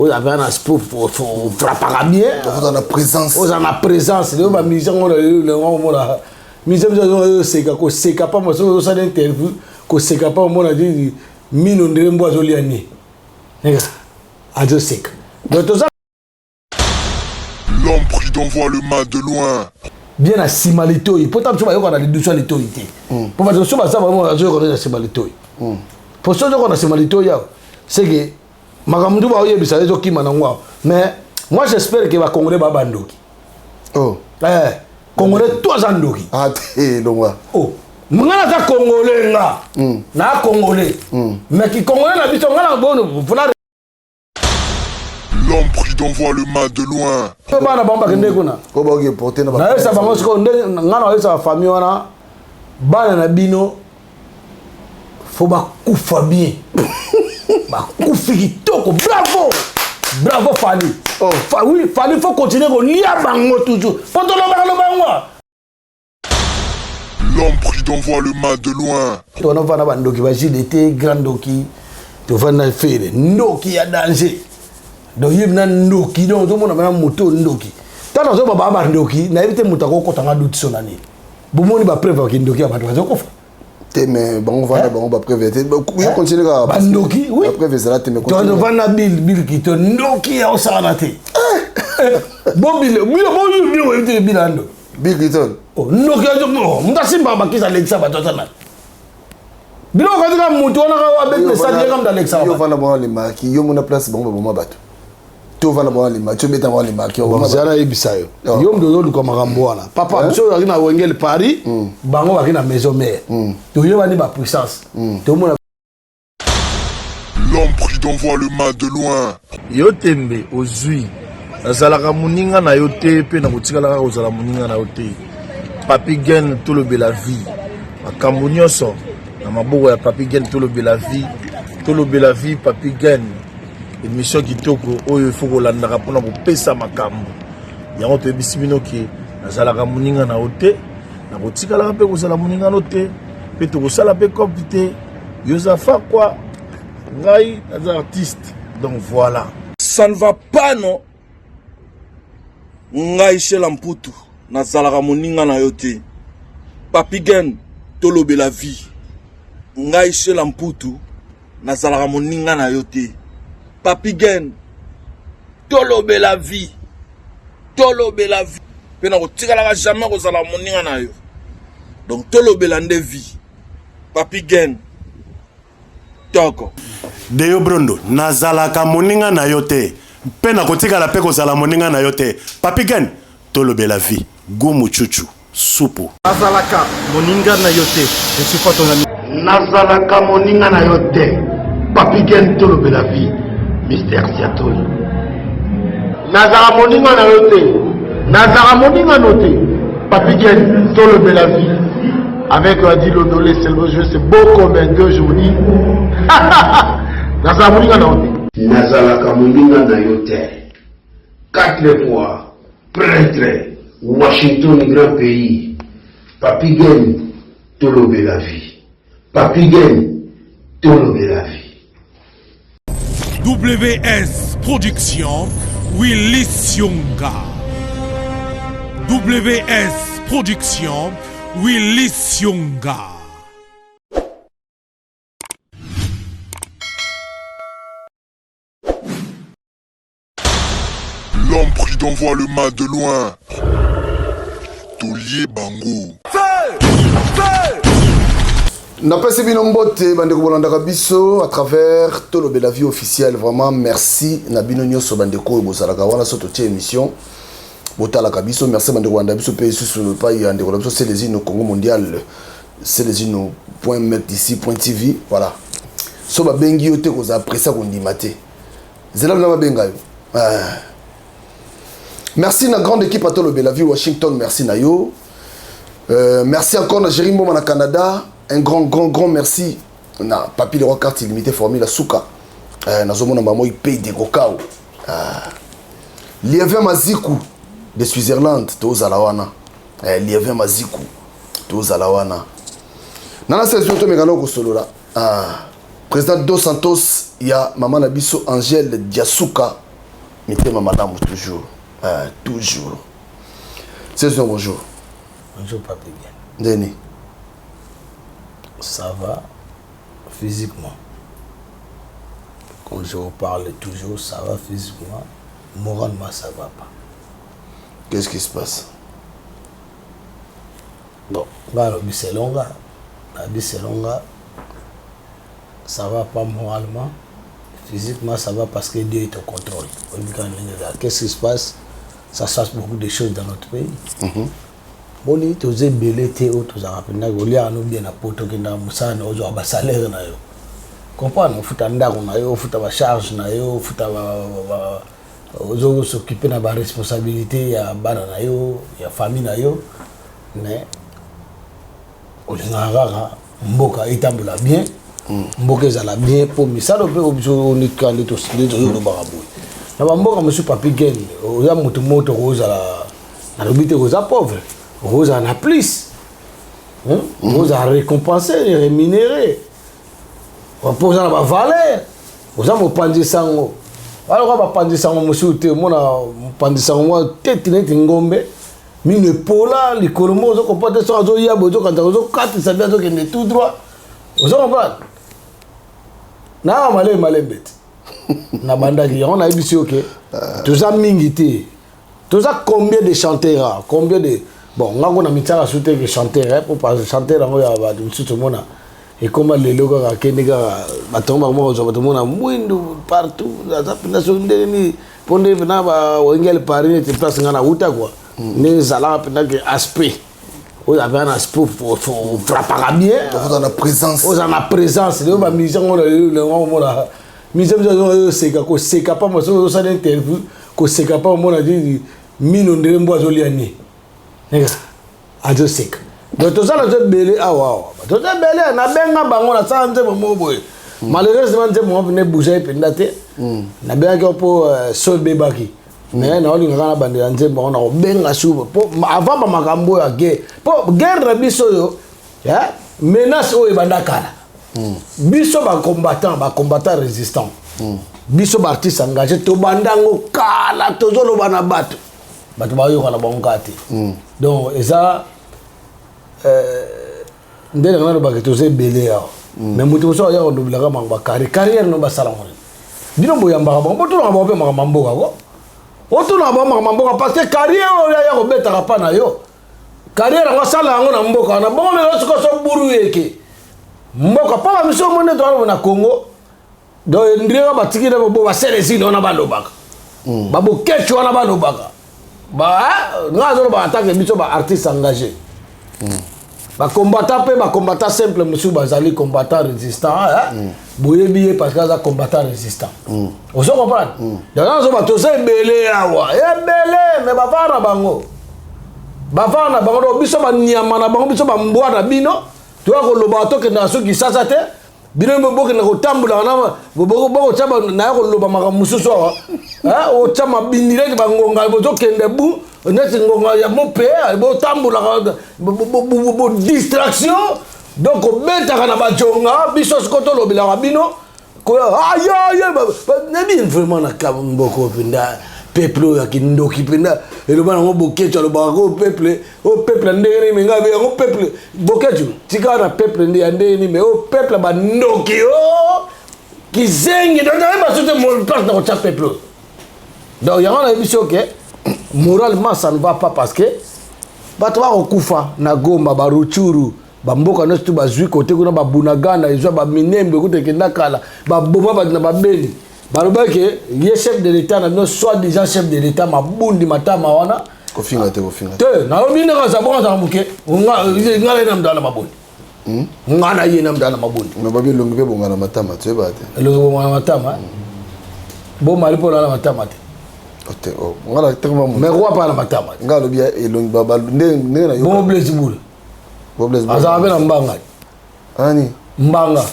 vous avez un aspect frappera bien. Vous en a présence. Vous en a présence. Les musiciens, c'est capable, moi, ça d'interview, que c'est capable, moi, dit, mine on dirait moi, Zoliani. Sec. Donc, tout ça. L'homme prudent voit le mal de loin. Bien à Simalito, pourtant, tu vois, on a les deux sur les toités. Pour faire ça, vraiment, je connais la Simalito. Pour ça, on a Simalito, c'est que, Magamdou va y avoir des qui m'en mais moi, j'espère que va Congolais va bandoki. Oh. Congolais, toi, Zandoki. Ah, t'es long. Oh. Mangala ta Congolais là. Na Congolais. Mais qui Congolais la bito ngala bon pour la. L'homme prudent voit le mal de loin. Bana bamba kende kuna. Ko ba ke porter na ba. Na esa bango ko ngala esa famille wana bana na bino faut ba kufa bien. Ba kufi kitoko. Bravo. Bravo Fali. Oh, oui, Fali faut continuer à lire bango toujours. Pendant le bango. L'homme prudent voit le mal de loin. On a vu un doki, il était grand doki. Tu vas faire faire ndoki à danger. Donc il y a un ndoki, donc tout le monde a un moto ndoki. Tant que tu vas faire ndoki, na éviter mutako quand on a doute son année. Boumoni va prévoir qu'il ndoki à battre. Mais bon, on va prévoir. Il continue à ndoki, oui. Après, vous allez te mettre. Tu vas faire un bill qui te ndoki à osarate. Bon bill, bill, bill, Bill Clinton. Oh, non, Simba qui Alexa Batosana. Bilo quand tu as mouton, on a avec ça comme d'Alexa. Yo va là-bas les marques, yo mon place bon bon bateau. Tu vas là-bas les marques, tu mets dans les marques. Yo zara ibisayo. Yo mdozo ko makamboana. Papa mso na wengel Paris, bango ba na maison mère. To yo bani ba puissance. To mona. L'homme prudent voit le mal de loin. Yo tembe ozui. Nazalaka muninga na yote pe na kotikala ka ozala muninga na yote. Papi Gen tout le bela vie. Makambo nyonso na maboko ya Papi Gen tout le bela vie Papi Gen. Émission kitoko oyo il faut kolandaka pona kopesa makambo. Yango to bisimino ki nazalaka muninga na yote. Na kotikala pe kozala muninga no te. Pe to kosala pe compte. Yosafa quoi? Ngai as artiste. Donc voilà. Ça ne va pas non. Ngai shela mputu nazalaka moninga na yote. Papi Gen tolobe la vie. Ngai shela mputu nazalaka moninga na yote. Papi Gen tolobe la vie. Tolobe la vie. Pena ko tikala jamais ko zala moninga na yo. Donc tolobe la nde vie. Papi Gen toko. Deyo Brondo nazalaka moninga na yote. Pena kotika la pe kozala moninga na yote. Papi Gen tolobe la vie. Gomu chuchu supu. Nazalaka moninga na yote. Je suis pas ton ami. Nazalaka moninga na yote. Papi Gen tolobe la vie. Mister Siatoli. Nazala moninga na yote. Nazala moninga note. Papi Gen tolobe la vie. Avec Adi Londolé, c'est le jeu, c'est beau comme un gueux, je vous dis. Nazala moninga na yote. Nazalaka moninga na yote. 4 fois prêtre Washington grand pays. Papi Gen tolobe la vie. Papi Gen tolobe la vie. WS Production Willy Sionga. WS Production Willy Sionga. L'homme prudent voit le mal de loin. Tolier Bango. N'a pas si bien mbote bandeko bolanda biso à travers Tolobe la vie officielle. Vraiment merci na bino nyoso bandeko e bozalaka wana soto tie émission botala kabiso. Merci bandeko bolanda biso pe sur le pays andeko biso c'est les îles Congo mondial. C'est les îles .mec.ici.tv voilà. So ba bengi yote ko za apprécier ko ndimate. Zela na ba benga yo. Merci na grande équipe à Tolobe la vie Washington, merci na yo. Merci encore na Jérimbo na Canada. Un grand merci na Papi le roi carte illimitée formule Souka. Na zomona mamo il paye des gokao. Lievin Maziku de Switzerland to Zalawana. Lievin Maziku to Zalawana. Nana saison to megano ko solo la. Président Dos Santos ya maman Nabiso Angèle Diasuka mitema malamu toujours. Toujours. C'est son bonjour. Bonjour Papi. Denis. Ça va physiquement. Quand je vous parle toujours, ça va physiquement. Moralement, ça va pas. Qu'est-ce qui se passe? Bon, là, c'est longa. Ça va pas moralement. Physiquement, ça va parce que Dieu est au contrôle. Qu'est-ce qui se passe? Ça se passe beaucoup de choses dans notre pays. Bon, tu as belé, tu as rappelé, tu as bien à poto, tu as un salaire. Comprends? Tu as une charge, tu as s'occuper de la responsabilité, il y a la famille, mais on a mboka itambola bien, mboka ezala bien pour misalo pe on est quand les tous les jours baraboui. Na mboka monsieur Papi Gen, o ya moto ozala na lobité oza pauvre, oza na plus. Oza récompenser, rémunérer. On pose na ba valeur. Oza mo pandi sango. Alors ba pandi sango monsieur te mona pandi sango tete neti ngombe. Mine pola likolomo ozo comporter so azo ya bozo kanta ozo kati sabia zo kende tout droit. Ozo comprendre. Na malembet. Na banda ki on a ibisi OK. Tous a mingité. Tous a combien de chanteurs, combien de bon, on a qu'on a mis ça à soutenir que chanteur pour pas chanter là on y a ba tout le monde. Et comment les locaux à Kenya batomba mo zo batomona mwindu partout za pinasho ndeni ponde na ba wengel Paris te place ngana uta quoi. Ne zala pendant que aspect on avait un aspect pour frapper bien dans la présence la présence de ba mission on la mission c'est que c'est capable moi ça d'interview que c'est capable moi a dit mino ndembo azoliani nega azo sek donc tout ça là je belé ah waouh tout ça belé na benga bango na sanze mo boy malheureusement je mo venir bouger pendate na benga pour solbe baki mais na olinga kana bande nze bon na benga suba avant ba makambo ya guerre po guerre na biso yo ya menace o ebanda kala biso ba combattant résistant biso ba artiste engagé to bandango kala tozolo bana bato ba yo kana bongati donc eza ndele ngana ba ke toze belé ya mais mutu so ya ko dobila ka mangba carrière no ba sala ngone bino boyamba ka bo to na ba pe makambo ko otuna ba makambo parce que carrière ya ko beta ka pana yo carrière ngo sala ngo na mboka na bongo le so so buru yeke mboka pa miso monde to na Congo do ndira ba tikira bo ba selesi no na ba lobaka ba bo kechu na ba lobaka ba ngazo ba attaque biso ba artiste engagé ba combattant simple monsieur bazali combattant résistant boye biye parce que ça combattant résistant on se comprend dans zo ba to se belé awa e belé mais ba fana bango do biso ba nyama na bango biso ba mbwa na bino to ko loba to ke na so ki sasa te bino mo boke na ko tambula na boko chaba na ko loba maka mususu o chama binire ba ngonga bo to kende bu neti ngonga ya mope bo tambula bo distraction donc beta kana ba jonga biso skoto lobila bino ko ayo na bien vraiment na kaboko pinda peuple ya kindoki pinda elo bana ngo bokecho lo ba ko peuple ndenge ni ngabe ngo peuple bokecho tika na peuple ndenge ni mais o peuple ba ndoki o kizengi donc ba soute mon place dans chaque peuple donc ya na émission que moralement ça ne va pas parce que bato ba okufa na Goma ba Ruchuru ba mboka no tu ba zui côté kuna ba Bunagana izo ba Minembe kote kenda kala ba boma ba na ba Beni balobake ye chef de l'état na soit déjà chef de l'état mabundi matama wana kofinga te na obina ka sabona za muke ngala na mdala mabundi ngana ye na mdala mabundi mais babi longi pe bonga na matama tu ba te longi bonga na matama bo mali po na matama te ote o ngala tellement mais roi pas na matama ngalo bia e longi baba ndenge na yo bon bless bulu azabe na mbanga ani mbanga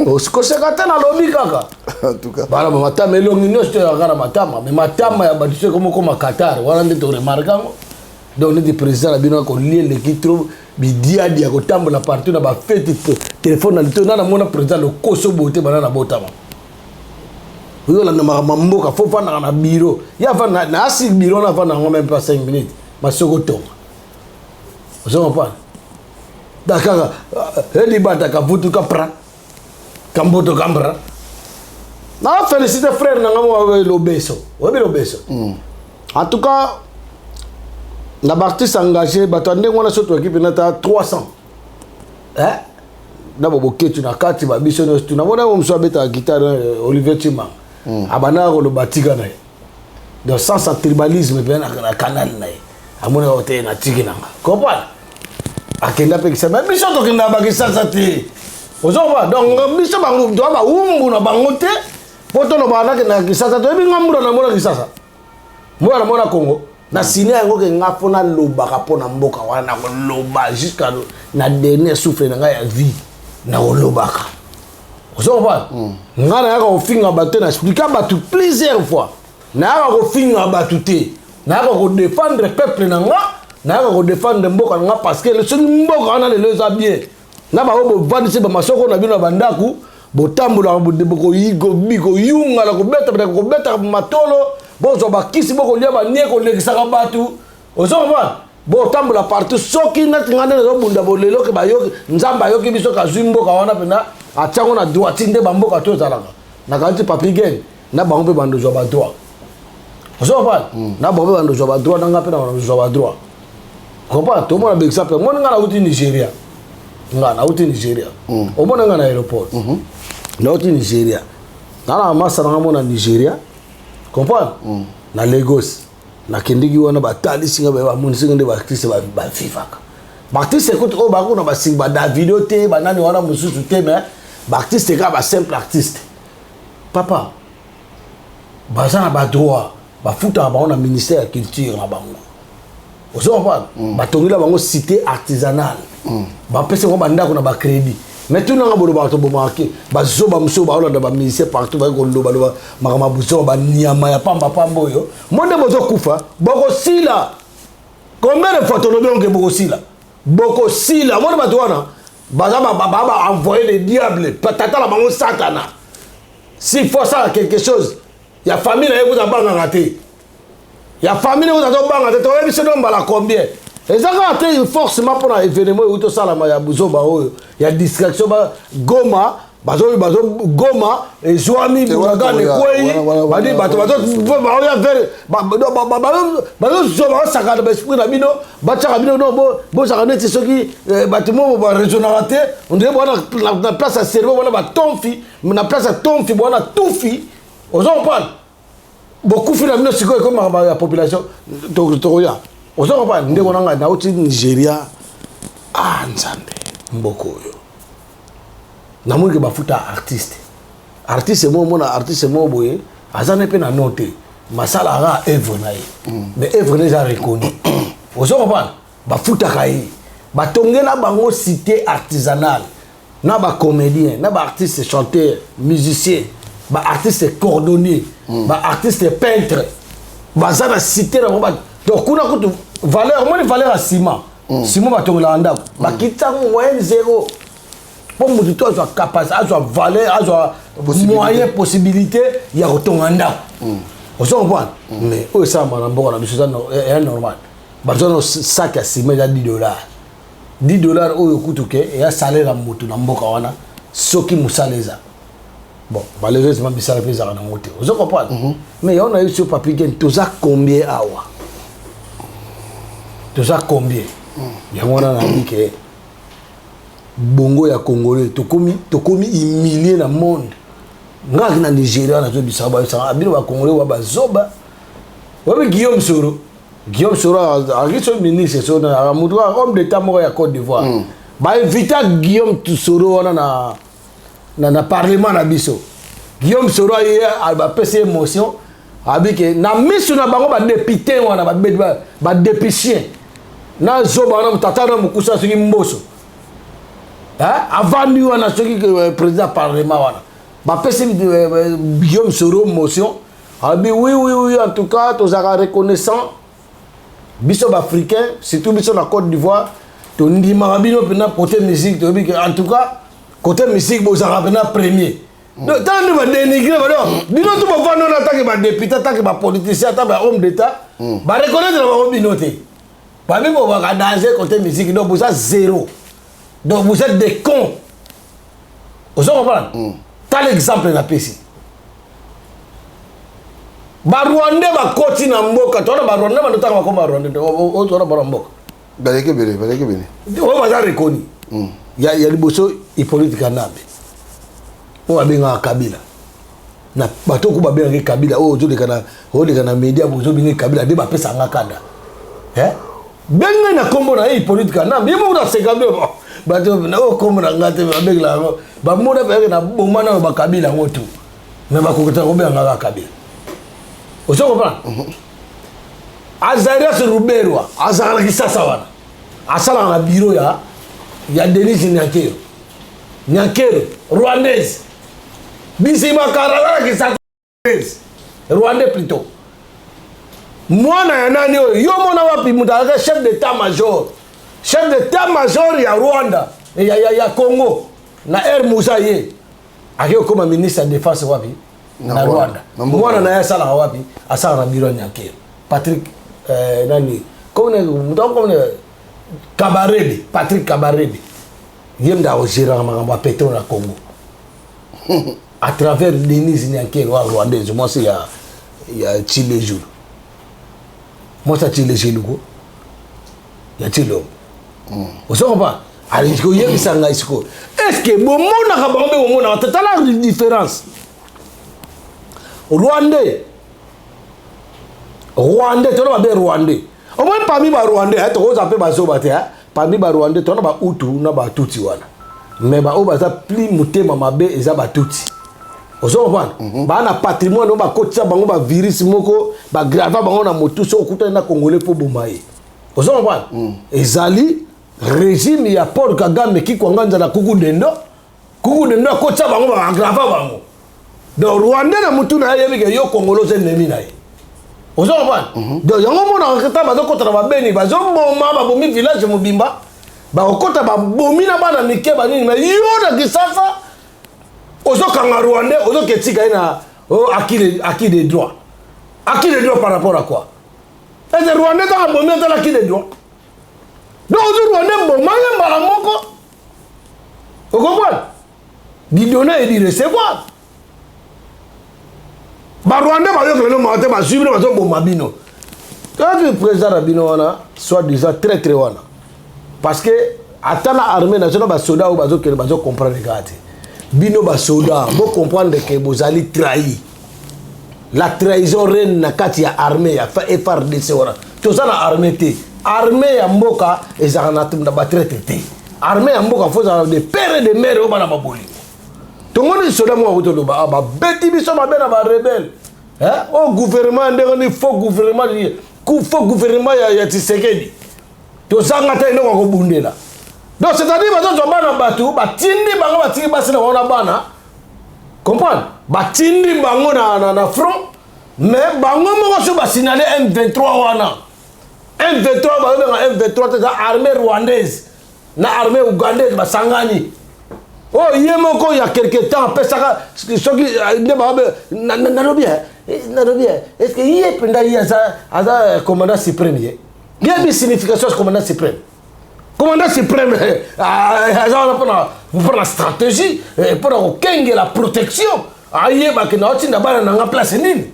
Osko sekata na lobi kaka en tout cas bala matama elongi nyosto ya kana matama mais matama ya badise comme Qatar wana ndito remarkango donc le président la bino ko lié le qui trouve bidia dia ko tambola partout na ba fête téléphone na tona na mona président le koso boté bana na botama oyo landa mboka faut vendre na bureau ya vendre na asi bureau na vendre même pas 5 minutes masoko tonga ozo pas dakaka heli bata ka vutu ka pra kamboto kambra na féliciter frère na ngamo lobeso obi lobeso en tout cas la artiste engagé batande ngona soto équipe na ta 300 d'abord boketu na kati ba biso no tu na mona mo mso beta guitare Olivier Chima abana ko lo batika na donc sans tribalisme bien na canal na amona hote na tiki na comprendre akenda pe kisa mais biso to kenda ba kisa sati ozoba donc biso bango do ba umbu na bango te poto no bana ke na kisa sati ebi ngamura na mona kisa sa mwana mona Congo na siné yango ke ngafona loba ka pona mboka wana na ko loba jusqu'à na dernier souffle na ya vie na olobaka ozoba ngana yaka ofinga bato na expliquer bato plusieurs fois na yaka ofinga bato te na yaka ko défendre peuple na nga na yaka ko défendre mboka na nga parce que le seul mboka wana le leza bien na ba obo vandise ba masoko na bino bandaku botambola boko yigo biko yunga la ko beta matolo bozo ba kisi boko lia ba nie ko lekisaka bato ozoba bo tambola partout soki na tingane zo bunda bolelo ke bayo nzamba yo ke biso ka zwimbo ka wana pena atyango na droite nde bamboka to zalaka na kanti papi gen na bango pe bando zo ba droit ozo pa na bango bando zo ba droit na ngape na zo ba droit comprends to mona be exemple mona ngana uti Nigeria ngana uti Nigeria o mona ngana aéroport na uti Nigeria ngana masa na mona Nigeria comprends na Lagos na kendigi wana batali singa ba munsinga nde ba artiste ba fifaka ba artiste écoute o ba ko na ba sing ba Davido te ba nani wana mususu te mais ba artiste ka ba simple artiste papa bazana ba droit ba futa ba na ministère de culture na bango ozo pa ba tongila bango cité artisanale ba pese ko banda ko na ba crédit mais tout nga bodo ba to bo marqué ba zo ba muso ba olanda ba ministère partout ba ko loba loba makama buso ba niama ya pamba yo monde bozo kufa boko sila combien de fois to lobe onke boko sila monde ba to wana ba envoyer les diables tata la bango satana s'il faut ça quelque chose ya famille na yebo za banga raté ya famille na yebo za banga raté to yebi se nomba la combien ezaka te forcément pour un événement où to sala ma ya buzo ba oyo ya distraction ba goma bazo goma et joami buraga ne kwei badi bato ba ya ver ba zo ba saka ba esprit na bino ba tsaka bino no bo saka neti soki batimo ba régionalité on dirait na place à cerveau wala ba tonfi na place à tonfi bona toufi ozo parle beaucoup fi na bino siko comme la population to ya ozo pa ndeko nanga na uti Nigeria nzambe mboko yo na mwike bafuta artiste mona artiste boye azane pe na note masala ra œuvre na mais œuvre déjà reconnu ozo pa bafuta kai batongela bango cité artisanale na ba comédien na ba artiste chanteur musicien ba artiste cordonnier ba artiste peintre bazana cité na ba donc kuna kutu valeur moi valeur à ciment ciment batongola ndako bakita moyen zéro pour mutu to a capacité a valeur a moyen possibilité ya kotonga ndako ozo comprendre mais o ça ma mboka na biso est normal bazono sac à ciment ya $10 oyo kutuke ya salaire ya mutu na mboka wana soki musaleza bon malheureusement bisala pesa na moto ozo comprendre mais on a eu sur papier gen toza combien awa toza combien yango na dit que bongo ya congolais tokomi humilié na monde ngaki na Nigeria na zo bisaba sa abino ba congolais wa bazoba wa Guillaume Soro agiso ministre so na mutu homme d'état mo ya Côte d'Ivoire ba invita Guillaume Soro wana na parlement na biso Guillaume Soro ba pese émotion abike na misu na bango ba député wana ba député na zoba na tata na mukusa soki mboso avant nous wana soki président parlement wana ba pese Guillaume Soro motion abi oui en tout cas tous ara reconnaissant biso ba africain surtout biso na Côte d'Ivoire to ndima bino pena côté musique to bi en tout cas côté musique bozara pena premier Donc tant de dénigrer bino tout va vendre en tant que député, tant que politicien, tant que homme d'état, va reconnaître la communauté. Pas même on va danger côté musique, donc vous êtes zéro. Donc vous êtes des cons. Vous comprenez? T'as l'exemple de la PC. Rwandais va continuer à mboka, toi na Rwandais va notamment comme Rwandais, on va pas mboka. Baleke bele. On va reconnaître. Il y a les bosso Hippolyte Kanambe. On va bien Kabila. Na bato ko ba bien Kabila, oh to de kana média bozo bien Kabila de ba pesa ngakada. Benga na kombo na Hippolyte Kanambe, yemo na sekambe bato na o kombo na ngate ba begla ba moda ba na bomana ba Kabila ngotu. Na ba ko ko bien ngaka Kabila. Vous comprenez? Azarias Ruberwa, Azara Kisasa wana. Asala na bureau ya Denis Nyakero, Rwandaise. Bisima Karala Kisasa Rwandais plutôt. Mwana ya nani yo mona wapi mutaka chef d'état-major. Chef d'état-major ya Rwanda, ya Congo na Air Moussa ye. Akio kama ministre de défense wapi? Na Rwanda. Mwana na ya sala wapi? Asala na bureau Nyakero. Patrick nani? Comme Kabarebe, Patrick Kabarebe. Yemda au gérant ma pétrole à Congo. À travers Denis Nyakero Rwandais, moi c'est il y a Chile jour. Moi ça Chile chez nous. Il y a Chile. Vous savez pas? Allez, je vais ça là ici. Est-ce que bon monde a kabambe bon monde a totalement une différence. Rwandais, tu n'as pas Rwandais. Au moins parmi les Rwandais, tu as appelé Bazobate, parmi les Rwandais, tu as pas Hutu, tu n'as pas Tutsi wana. Mais ba o baza pli mutema mabe eza ba Tutsi. Ozo wana, ba na patrimoine o ba kotisa bango ba virus moko, ba grava bango na motu so okuta na Congolais po bomaye. Ozo wana, ezali régime ya Paul Kagame ki kwanganja na Kuku Dendo akotisa bango ba grava bango. Donc Rwanda na mutu na yebike yo Congolais ennemi na ye. Ozo wana. Donc yango mona okata bazo kotana ba beni bazo bomba ba bomi village mobimba. Ba okota ba bomi na bana mike ba nini mais yo na Kisasa ozo kanga Rwanda ozo ketika ina acquis des droits. Acquis des droits par rapport à quoi? Et le Rwanda ta bomi ta acquis des droits. Donc ozo Rwanda bomba ya mbala moko. Vous comprenez? Di donner et di recevoir. Ba Rwanda ba yo kelo ma te ba suivre ba zo bomba bino. Quand le président Bino wana soit disant très très wana. Parce que attends la armée nationale ba soda ou bazo kele bazo comprendre gati. Bino ba soda, vous comprendre que vous allez trahir. La trahison reine na kati ya armée ya FARDC wana. Tout ça la armée té. Armée ya mboka ezana tum na ba traité té. Armée ya mboka faut ça de père et de mère au bana baboli. Tout le monde est soda moi autour ba beti biso ba bena ba rebelle. Hein? Au gouvernement ndengoni faux gouvernement ya Tshisekedi. To sanga ta ino ko bundela. Donc c'est-à-dire bazo bana batu batindi bango batiki basi na wana bana. Comprendre? Batindi bango na front mais bango moko so ba signaler M23 wana. M23 ba na M23 ta armée rwandaise na armée ougandaise ba sangani. Oh yemoko il y a quelque temps pesaka soki ne ba Narobia, est-ce que il est pendant il y a ça commandant suprême il y a une signification de commandant suprême. Commandant suprême pour la stratégie pour la protection. Aïe ba que na tinda bana na place nini.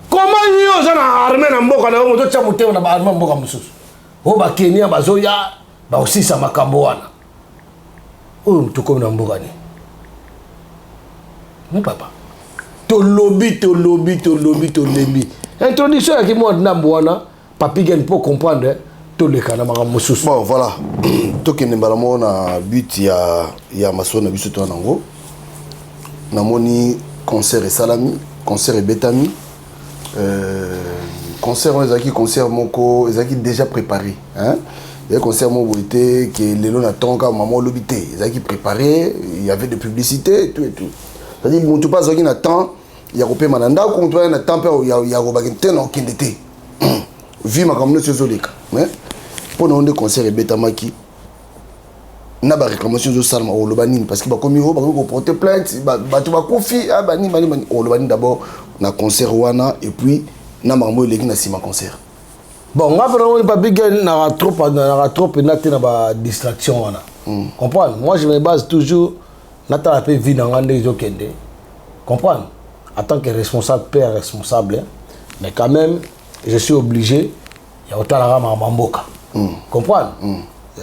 Comment yo za na armée na mboka na moto cha muteo na armée mboka mususu. O ba Kenya bazoya ba usisa makambo wana. O mtuko na mboka ni. Mon papa. To lobby. Introduction à qui moi n'amboana, papi gagne pour comprendre tout le canard moussous. Bon voilà. Tout qui n'est pas na but ya maso na biso to nango. Na moni concert et salami, concert et betami. Concert on ezaki concert moko, ezaki déjà préparé, hein. Il y a un concert été que les lots n'attendent qu'à maman l'obité. Ils ont préparé, il y avait des publicités et tout. C'est-à-dire que tu passes un temps, il y a un mananda, quand tu as un temps, il y a un temps qui était. Vu ma communauté sur les cas. Pour nous, des concerts et bétamaki. na ba réclamation zo salma o lobanine parce que ba komi o ba ko porter plainte ba to ba kofi ah bani o lobanine d'abord na concert wana et puis na marmo leki na sima concert bon nga vraiment pas big na trop penate na ba distraction wana comprendre moi je me base toujours na ta pe vie na ngande zo kende comprendre en tant que responsable père responsable mais quand même je suis obligé ya otala ma mamboka comprendre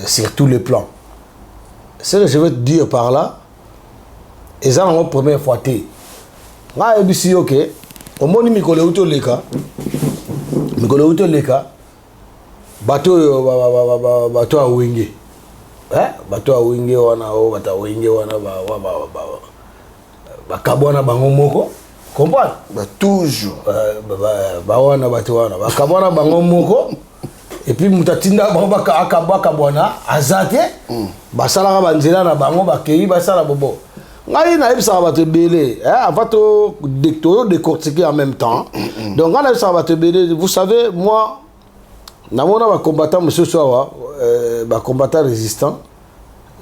sur tous les plans. Ce que je veux te dire par là, et ça, c'est la première fois. Je suis dit, ok, au moins, je suis leka, bateau à Wingé. Bateau à Wingé, Bakabwana bango moko. Comprends? Toujours. Bakabwana bango moko. Et puis mutatinda bango akabwana azate basala banzela na bango bakei basala bobo ngai na ebisa bato belé avant de décortiquer en même temps donc on a ebisa bato belé vous savez moi na mona ba combattant monsieur Sowa ba combattant résistant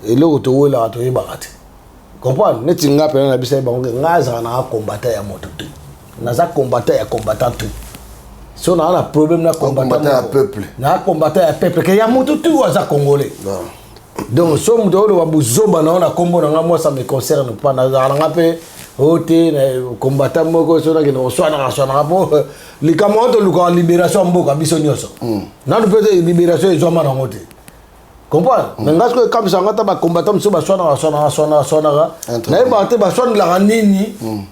et le auto la to yebakate comprendre neti nga pena na bisa bango ngaza na combattant ya moto tu na za combattant ya combattant tu. Si on a un problème, on combattant un peuple. On a combattant un peuple. Il y a tout à Congolais. Donc, si on a combo, moi ça me concerne pas. On a fait combattant, les camarades ont la libération. On a fait libération et ils ont monté. Comprends? Mais quand ça a combattant, il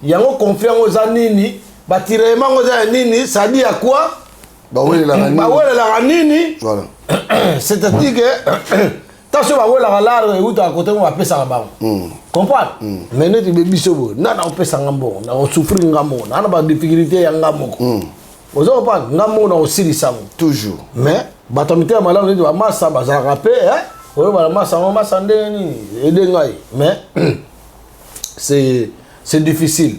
y a confiance aux anini. Batirement aux nini, ça dit à quoi? La nini. Voilà. C'est-à-dire que tant que la larme ou à côté on va payer ça là-bas. Comprends? Mais nous tu bébé sobo, na on paye ça ngambo, na on souffrir ngambo, na ba difficulté ya ngambo. Vous avez pas ngambo na aussi les sang toujours. Mais batomité à malade on va massa baza rapé hein. On va massa ndeni edengai. Mais c'est difficile.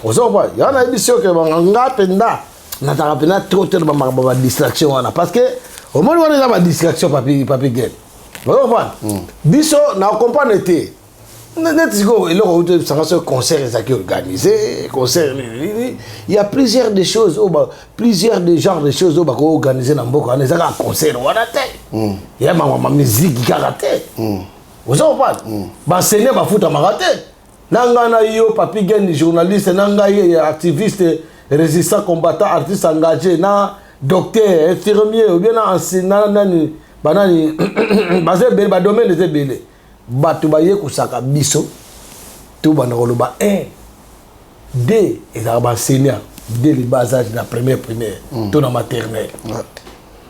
Vous savez pas, il y a une émission que n'a trop de distraction parce que au moins on a ma distraction papi gueule. Vous comprenez? Biso na comprendre été. Netiko il a ça concert qui organisé, concert il y a plusieurs des choses plusieurs des genres de choses au organiser dans beaucoup on a concert on a il y a ma musique qui a raté. Vous savez pas? Ba seigneur ba foot ma raté. Nanga yo papi gen journaliste nanga activiste résistant combattant artiste engagé na docteur infirmier ou bien enseignant nani banani basé ba domaine de belé batu ba ye kusaka biso tout bana koloba 1 2 et ça ba enseignant dès le bas âge la primaire tout na maternelle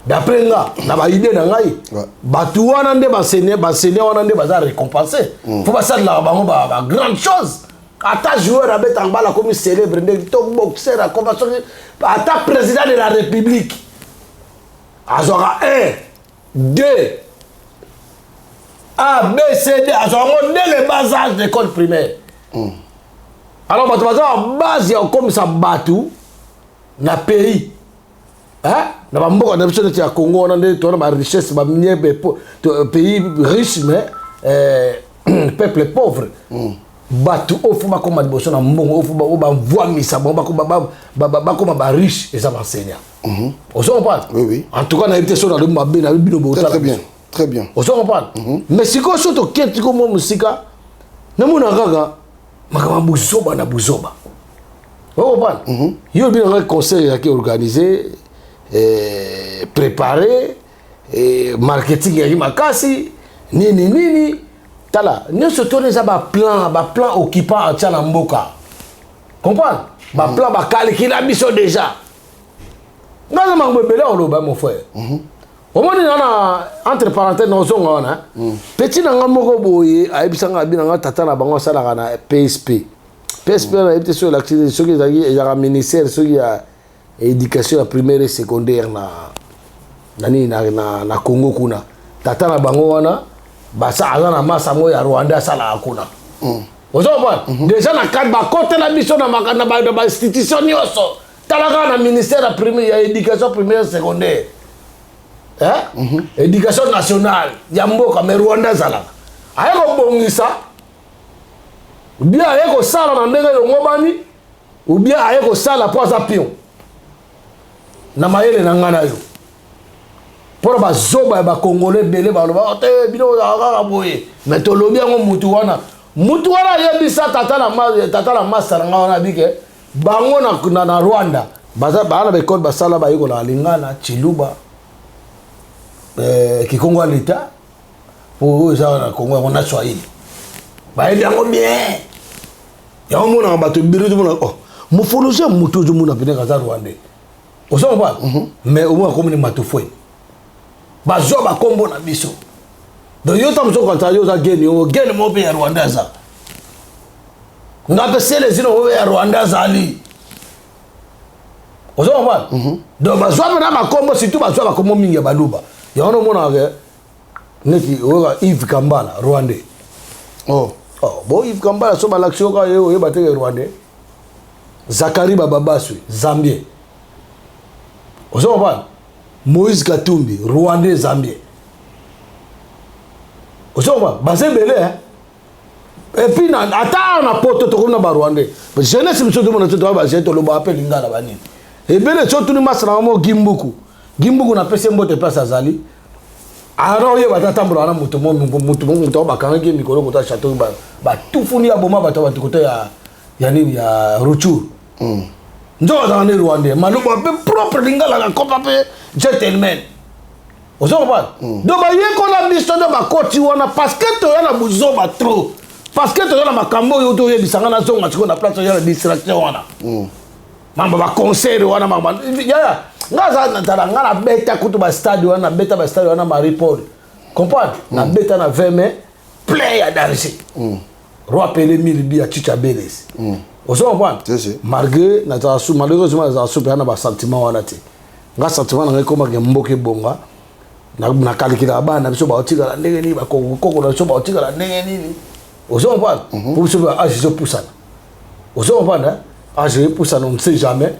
d'après nga na ba idée na ngai batu wana nde basenye wana nde baza récompensé faut pas ça la bango ba grande chose ata joueur abet en bala comme célèbre nde to boxeur a comme ata président de la république azora 1 2 A B C D azora dès le bas âge d'école primaire alors batu baza base ya comme ça batu na pays hein na bamboka na biso ya Congo on a des richesse ba pays riche mais peuple pauvre batu ofuma comme liboso na mbongo ofuma ba voix misa ba comme ba riche et ça m'enseigne on se comprend oui en tout cas na été sur na mabe na bino bo très bien on se comprend mais si ko soto kenti ko mo musika na mona gaga makama buzoba na buzoba on comprend yo bien un conseil qui est organisé préparé marketing ya makasi nini tala nous se tourner ça ba plan occupant en tchana mboka comprendre ba plan ba calculer biso déjà ngana mangobele on loba mon frère au moins on entre parenthèses nous on a petit na ngamoko boye ayebisanga binanga tata na bango sala na PSP na été sur l'activité ce qui est ya ministère ce qui a éducation primaire et secondaire na Congo kuna tata na bango wana basa ala na masa mo ya Rwanda sala akuna ozoba déjà na cadre ba côté la mission na ba institution nyoso talaka na ministère la primaire ya éducation primaire et secondaire éducation nationale ya mboka mais Rwanda sala aye ko bongisa ou bien aye ko sala na ndenge yo bani ou bien aye ko sala po za pion na mayele na ngana yo pour ba zoba ba congolais belé ba loba te bino aga boye mais to lobi ngo mutu wana yebisa tata la masara nga wana bike bango na Rwanda baza bana be code basala ba yiko la lingana chiluba kikongo lita pour ça na Congo on a Swahili ba yebi ngo bien ya mona bato biru mona oh mufoloje mutu zo mona pene kaza Rwanda ozo ba mais au moins comme ni matufwe bazo ba kombo na biso do yo tam so kwanta yo za geni mo be ya Rwanda za ngape sele zino wo ya Rwanda za ali ozo ba do bazo na ba kombo situ bazo ba kombo mingi ya baluba ya ono mona ke neki oga Yves Kambala Rwanda bo Yves Kambala so ba l'action ka yo ba te Rwanda Zakari Bababaswe Zambie ozo ba Moïse Katumbi Rwanda Zambie ozoba bazembele et puis na ata na poto to comme na ba Rwanda jeunesse biso to mona to ba jeto lo ba appel ngala banini et bele chotu ni masra mo gimbuku na pese mbote place azali aro ye batatambula na mutu ba kanga ke mikolo ko ta château ba tufuni ya boma ba to kote ya nini ya Ruchuru ndo za ne Rwanda maluba pe propre lingala la kopa pe gentleman ozo ba do ba ye ko na biso do ba koti wana parce que to yana buzo ba trop parce que to yana makambo yo to ye bisanga na zonga tiko na place ya distraction wana mamba ba concert wana mamba ya ngaza na taranga na beta kutu ba stade wana beta ba stade wana Marie Paul comprendre na beta na 20 mai play à danger roi Pelé Milbi a Chicha Beles ozo ba malgré na tasu malheureusement za super na ba sentiment wana te nga sentiment na ngoma ke mboke bonga na kalikila bana biso ba otika ndenge ni ba koko na biso ba otika ndenge nini ozo ba pour biso ba ajizo pusana ozo ba na ajizo pusana on ne sait jamais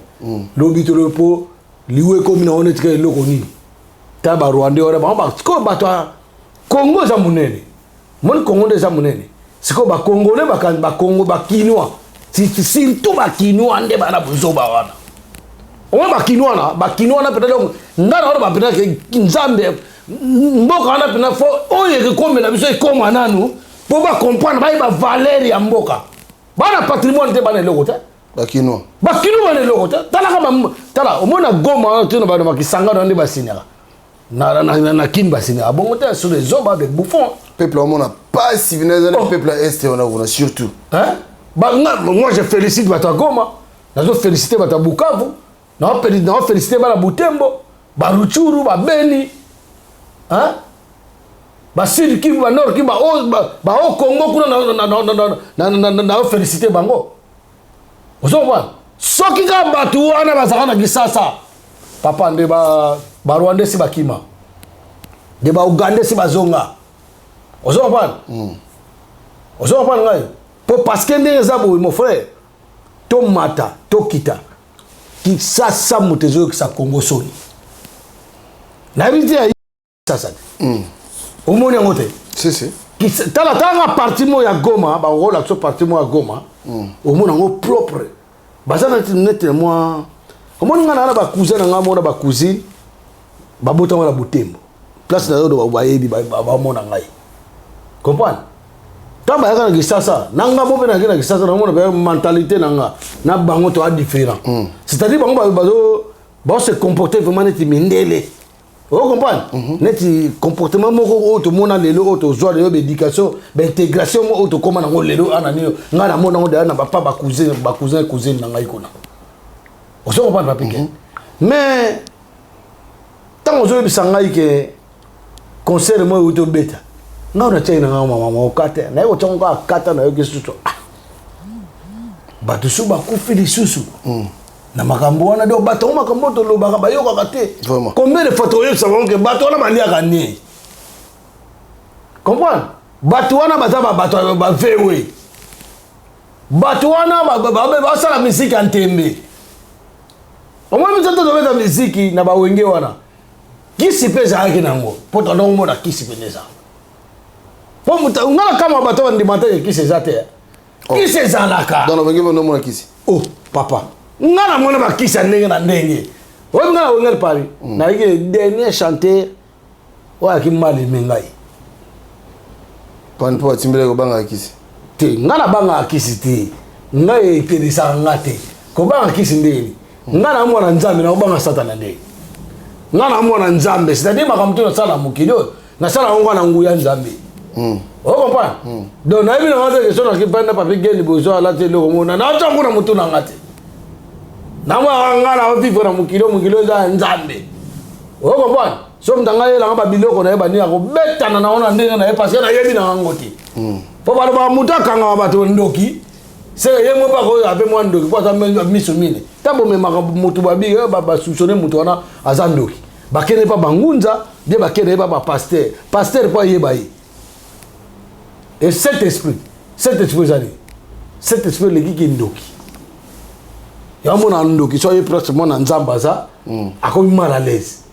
lobito le po liwe komi na onetika eloko nini ta ba Rwanda ora ba ko ba to Congo za munene mon Congo za munene siko ba Congolais ba Congo ba Kinois si tout ba Kinois nde ba na buzo ba wana on ba Kinois na peut-être ngana ora ba peut-être nzambe mboka wana pina fo oye ke kombe na biso e koma nanu po ba comprendre ba valeur ya mboka bana patrimoine te bana eloko te bakino bana eloko te tala omona Goma tino ba na kisanga na ndi basinaka na kin basinaka bongo te sur les hommes avec bouffon peuple omona pas si venez dans peuple est on a surtout hein moi je félicite bata Goma nazo féliciter bata Bukavu na féliciter bana Butembo ba Ruchuru ba Beni hein ba Sud Kivu ba Nord Kivu ba au Congo kuna na féliciter bango ozo ba soki ka batu wana bazaka na kisasa papa nde ba Rwanda si bakima de ba Uganda si bazonga ozo ba ozo ba ngai po parce que ndenge za bo mon frère to mata to kita kisasa mutezo kisa Congo soni na bidia sasa omoni ngote si tala parti mo ya Goma ba rola so parti mo ya Goma omoni ngo propre bazana net moi omoni ngana na ba cousin nga mona ba cousine ba bota na Butembo place na do ba yebi ba mona ngai comprendre tamba ya kisasa nanga bobe na kisasa na mona ba mentalité nanga na bango to a différent c'est-à-dire bango ba se comporter vraiment net mindele vous comprenez neti comportement moko auto mona lelo auto zo de éducation ba intégration mo auto comment na lelo anani ngana mona ngo na papa ba cousin na ngai kona on se comprend pas piqué mais tant ozo bisanga ke concert mo auto beta ngana tshina nga mama okate na yo tsonga akata na yo ke susu ba tusu ba kufili susu na makambo wana do bato makambo to lobaka bayoka kate combien de fois to yo savons que bato wana mania gagner comprendre bato wana bazaba bato ba vewe bato wana ba sala musique antembe au moins nous entendons de la musique na ba wenge wana kisi pesa yake nango poto ndongo mona kisi peneza po muta ngala kama bato ndimata ki se zate ki se zalaka dans le vengevo no mona kisi oh papa ngala mona ba kisa ndenge na ndenge o ngala o ngel pari na yeke dernier chanteur wa ki mali mengai pan po timbele ko banga kisi te ngala banga kisi te ngai terisa ngate ko banga kisi ndeni ngala mwana nzambe na banga satana ndeni ngala mwana nzambe c'est-à-dire makamto na sala mukilo na sala ngo na nguya nzambe o comprend donc na yebi na ngate ke sona ki panda papi geli bozo ala te lo mona na tangu na mutu na ngate na mwa ngala o vivre na mukilo za nzambe o comprend so mtanga yela ngaba biloko na yeba ni ako betana na ona ndenge na ye parce que na yebi na ngoti po ba mutaka nga bato ndoki se yemo pa ko abe mwa ndoki po ta miso mine tabo me maka mutu babi ba soupçonner mutu wana azandoki bakene pa bangunza de bakene pa ba pasteur pa yeba yi et cet esprit zali cet esprit le qui ndoki ya mona ndoki so ye presque mona nzamba za akomi mal à l'aise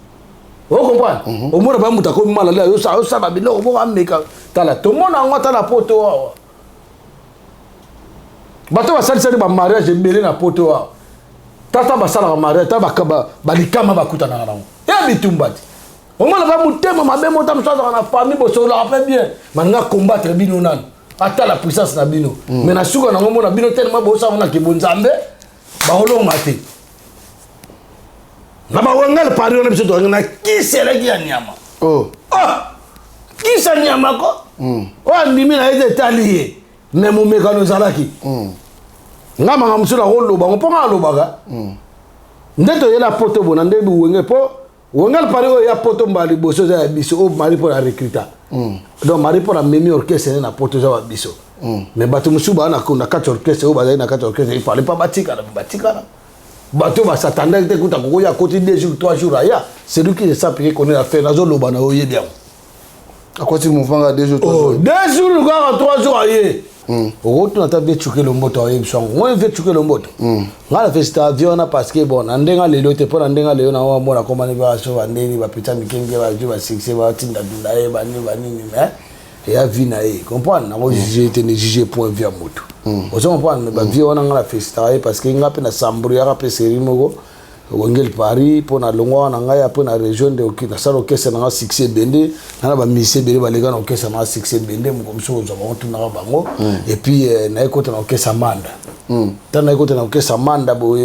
o comprendre o mona ba muta akomi mal à l'aise yo sa ba biloko bo ameka tala to mona ngota na poto wa bato ba sali ba mariage belé na poto wa tata ba sala ba mariage ta ba likama ba kutana na ya bitumbati o mona ba mutema mabe mota msaza na famille bo so la fait bien manga combattre bino nan ata la puissance na bino mais na suka na ngomona bino tellement bo sa na kibonzambe ba olonga te na ba wangal pari na biso to na kisela ki ya nyama kisa nyama ko o ndimi na ete taliye ne mo mekano zalaki ngama ngamsula ko loba ngo ponga loba ga ndeto yela poto bona ndebi wenge po wangal pari o ya poto mbali boso za biso o mari pour la recruta donc mari pour la memi orchestre na poto za biso mais bato musuba na kona quatre orchestre o bazali na quatre orchestre il fallait pas batika bato ba s'attendait te kuta ko ya côté 2 jours 3 jours aya c'est lui qui sait que connaît la faire nazo loba na oye bien à quoi tu mouvement 2 jours 3 jours 2 jours quoi 3 jours aye oto na tabe chuke lo moto aye bisongo moi veut chuke lo moto ngala festa avion na parce que bon ndenga lelo te pona ndenga lelo na wa mona komani ba so bandeni ba pita mikenge ba ju ba succès ba tinda dunda e ba ni mais et a vina e comprendre na juger te ne juger point via moto ozo comprendre ba vie wana ngala festa aye parce que ngape na sambru ya rape serimogo wangel Paris pona longwa na ngaya pona région de okina salo kesa na succès bende na ba mise bele ba lega na kesa na succès bende mo komso zo ba ontu na bango et puis na ekota na kesa manda tana ekota na kesa manda bo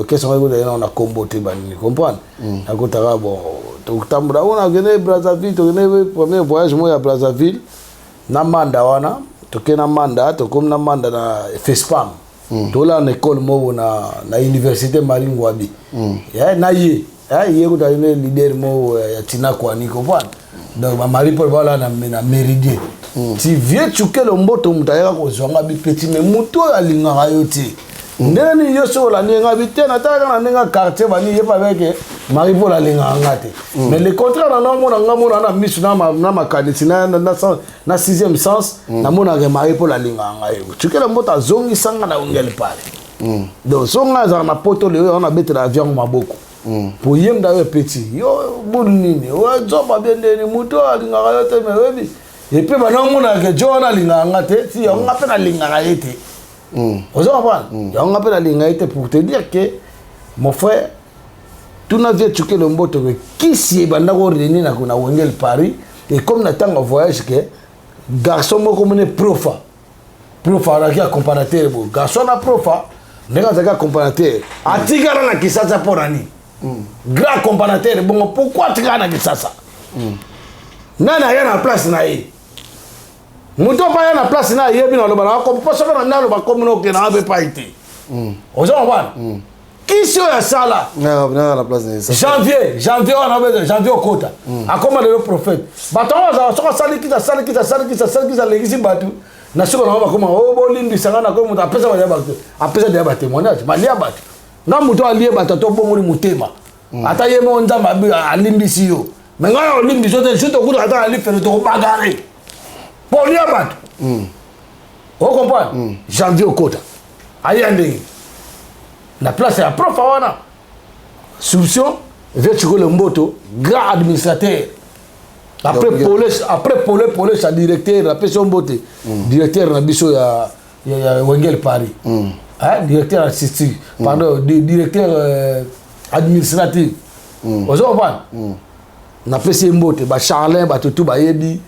kesa ngoko na combo te bani comprendre na kota ga bo to tambura ona gene Brazzaville to gene premier voyage mo ya Brazzaville na manda wana to kena manda to kom na manda na FESPAM tola na école mo na université Maringo abi ya na ye ko ta ne leader mo ya tina kwa ni comprendre donc ma mari pour voilà na méridien ti vieux chukelo mboto mutayaka ko zonga bi petit mais muto alinga yoti ndeni yoso la ninga bitena taka na ninga quartier bani yepa beke mari pour la linga ngate mais le contraire na mona ngamona na misu na makanisi na 6e sens na mona ke mari pour la linga ngayo chukelo mboto zongi sanga na ungeli pale donc songa za na poto le on a bête l'avion maboko pour yemda we petit yo bulnini o zoba bendeni muto alinga yote mewebi et puis maintenant mona ke jona linga ngate si on appelle la linga yete vous comprenez? On appelle la ligne pour te dire que mon frère, tout n'a vu que le mboto qui s'y banda ko reni na kuna wengel Paris et comme na tanga voyage que garçon mo comme ne profa la qui a comparateur bo garçon na profa nega zaka comparateur atigara na kisasa porani grand comparateur bon pourquoi tigara na kisasa nana yana place na ye muto pa na place na yebi na loba ko poso na ndalo ba komuno ke na be pa ite ozo ba kisio ya sala na la place de janvier on a janvier okota akoma le prophète batonga za so sali kita legisi batu na siko na ba koma o bolindi sangana ko muto apesa ba témoignage malia batu na muto alie batato bomuli mutema ata yemo nzamba alimbisi yo menga olimbi sote shuto kuto ata ali fere to bagare pour lui abattre. Vous comprenez? Janvier au Kota. Ayande. La place est à prof wana. Soupçon, veut le mboto, grand administrateur. Après Paulé, sa directeur, après son beauté. Directeur na biso ya Wengel Paris. Directeur artistique, pardon, directeur administratif. Vous comprenez? Na pesi mbote ba Charlin ba tutu ba yebi.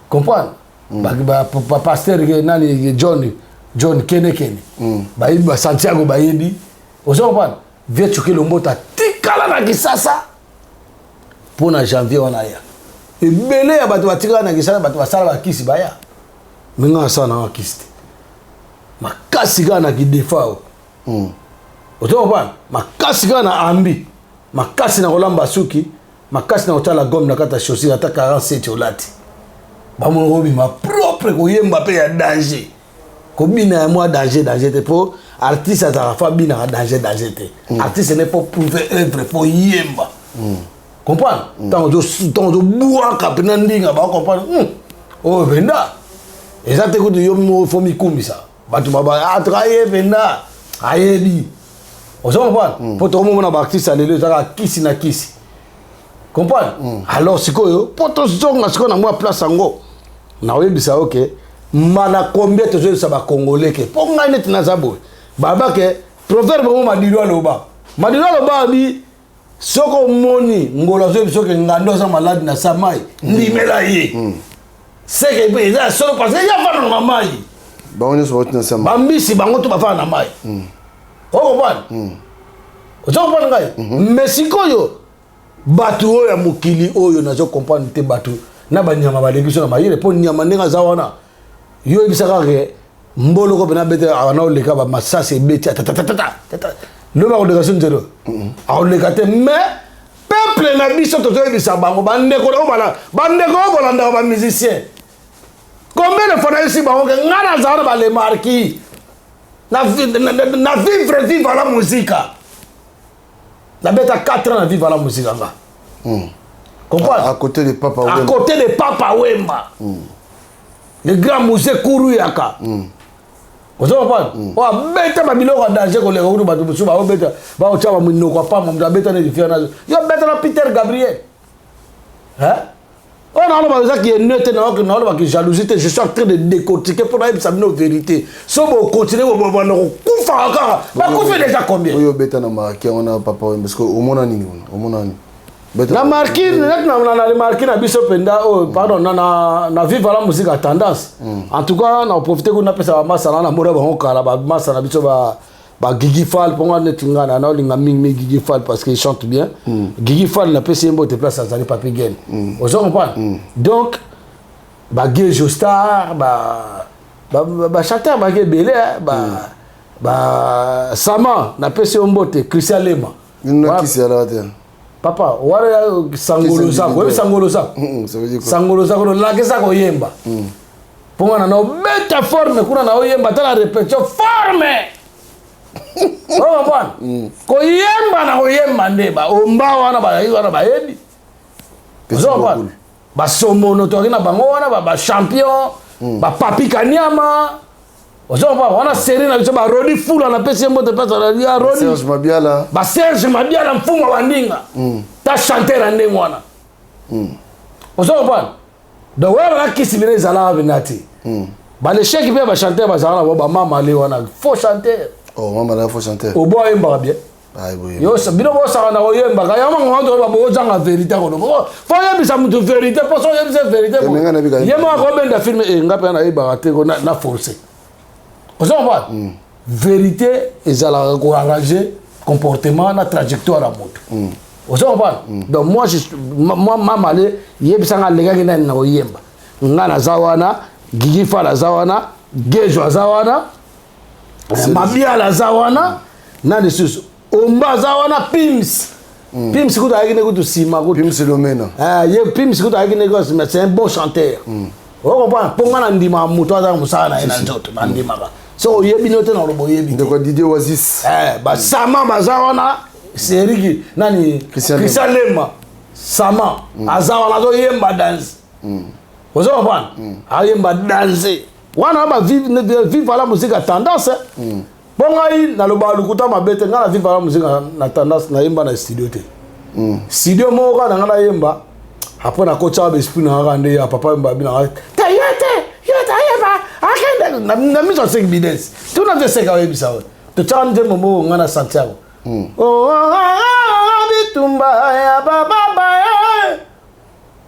Comprendre? Ba pasteur nani John Kene. Ba yebi ba Santiago ba yebi. Vous comprenez? Vieux chuki lombota tikala na kisasa. Pour na janvier on a ya. Et belé ya bato batika na kisasa bato basala ba kisi baya. Minga sana na kiste. Makasi kana ki defao. Otoba makasi kana ambi. Makasi na kolamba suki, makasi na otala gomme na kata chaussure ata 47 olati. Ba mon robi ma propre ko yemba pe ya danger. Ko bina ya moi danger te po artiste ata fa bina danger te. Artiste n'est pas prouver œuvre pour yemba. Comprendre? Tant de bois kapena ndinga ba comprendre. Oh venda. Exacte ko yo mo fo mi kumisa. Batu baba atraye venda. Ayebi. Vous comprenez? Pour tout le monde, on a artiste les kisi na kisi. Comprendre? Alors c'est quoi? Pour tout ce qu'on a ce qu'on a moi place en go. Na oui bisa ok. Mana combien de choses ça va congolais que pour gagner na zabo. Baba que proverbe mo madilo loba. Madilo loba bi soko moni ngola zo biso ke ngando za malade na samai. Ndimela yi. C'est que ben ça solo parce que ya va na mai. Ba on est sur na samai. Bambisi bango to ba fa na mai. Oh bon. Ozo comprendre ngai. Mais sikoyo batu oyo mukili oyo nazo comprendre te batu na banyama balekiso na mayele po nyama ndenga zawana. Yo ebisaka ke mbolo ko bena bete awana oleka ba masase beti tata. Le ba odeka sunzero. A oleka te mais peuple na biso to ebisa bango bandeko o bala bandeko o bolanda ba musicien. Combien de fois ici bango ke ngana zawana ba le marquis. Na vivre la musique. La bête a 4 ans à vivre la musique. Comprends? À côté de Papa Wemba. À côté de Papa Wemba. Le grand musée Kouruyaka. Vous comprenez? Oh, bête ma bilo a danger ko le ko ba tu ba bête ba o chama munno ko pa mo da bête na difiana. Yo bête na Peter Gabriel. Hein? On a besoin qu'il y ait une note, on a besoin qu'il y ait jalousie. Je suis en train de décortiquer pour aller savoir nos vérités. Si on continue, on va faire encore. On fait déjà combien? Oui, on a marqué, on a papa, parce qu'au moins on a marqué, na biso penda, pardon, na vivre la musique à tendance. En tout cas, on a profité qu'on a fait ça masala na mora ba honkala ba masala biso ba Gigi Fall pour on est ngana na linga mingi Gigi Fall parce qu'il chante bien. Gigi Fall na pesi mbo te place à Zali Papi Gen. Vous comprenez? Donc ba Gay Jostar ba chanteur ba Gay Belé ba Sama na pesi mbo te Christian Lema. Une qui c'est là papa wala sangolo zako wewe sangolo zako ça veut dire quoi sangolo zako la kesa ko yemba pour na no beta forme kuna na oyemba ta la répétition forme. Oh bon. Ko yemba na ko yemba ndeba omba wana ba yebi. Zo bon. Ba somono to kina bango wana ba champion ba Papi Kanyama. Ozo bon wana série na biso ba Rodi Fula na pesi mbote pesa na ya Rodi. Serge Mabiala. Ba Serge Mabiala mfunga wandinga. Ta chanter na ndenge wana. Ozo bon. Do wala kisi bile zala binati. Ba le chèque pe ba chanter ba zala ba mama le wana faut chanter. Oh, maman, là, il faut chanter. Au bois, il va bien. Yo, c'est bien, ça va y avoir la vérité. Faut y avoir une vérité, pour ça, il y a une vérité. Il y a un film, et il y a un forcé. Vous savez, vérité, ils ont arrangé comportement, la trajectoire à mode. Vous savez, donc moi, maman, il y a un gars qui est dans le yemba. Ngana Zawana, Gigi Fala Zawana, Gejo Zawana. Mabia la zawana na de sus omba zawana pims kuta ayine kutu sima kutu pims lomena ye pims kuta ayine kutu mais c'est un bon chanteur on comprend ponga na ndima muto aza musana ina njoto na ndima ka so yebi note na robo yebi de quoi Didier Oasis ba sama bazawana seriki nani Christian Lema sama azawana zo yemba dance vous comprenez ayemba danser wana ba vivre la musique à tendance bongai na loba lukuta mabete ngana vivre la musique na tendance na yemba na studio te studio moka na ngana yemba après na ko tsa esprit na rande ya papa mbabi na te ayeba akende na mise en scène bidens tu na te seka we bisa to tsa nde momo ngana Santiago oh bitumba ya baba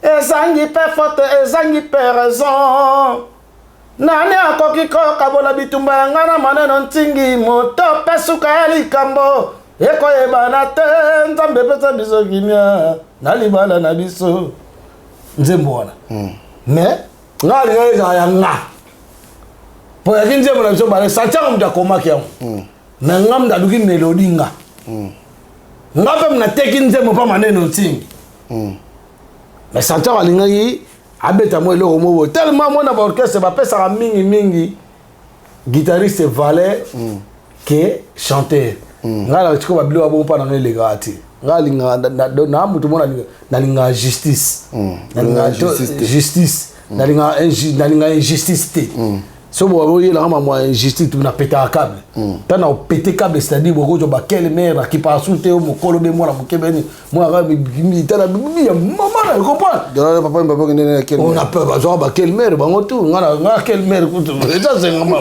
ezangi pe faute ezangi pe raison nani akoki koka bola bitumba ya ngana maneno ntingi moto pe suka ya likambo ekoyeba na te nzambe pesa biso kimia na libala na biso nzembo wana mais nga linga eza ya nga po yaki nzembo na biso bale Santiago mtu akomaki yango mais nga mtu aluki melodi nga nga pe mna teki nzembo pa maneno ntingi mais Santiago alingaki abeta mo eloko mo tellement mona ba orchestre bapesaka mingi guitariste valet que chanteur ngala tiko babilo abo pa na elega ati ngalinga na mutu mona nalinga justice nalinga justice nalinga injustice te so bo yela kama moi injustice tu na péter câble tana o péter câble c'est-à-dire boko jo ba quelle mère qui passe te o mokolo be mona mokebeni moi ga mi tala mi ya mama na comprendre dona papa mbabo ngene quelle on a peur ba quelle mère bango tu ngala quelle mère kutu ça c'est ngamba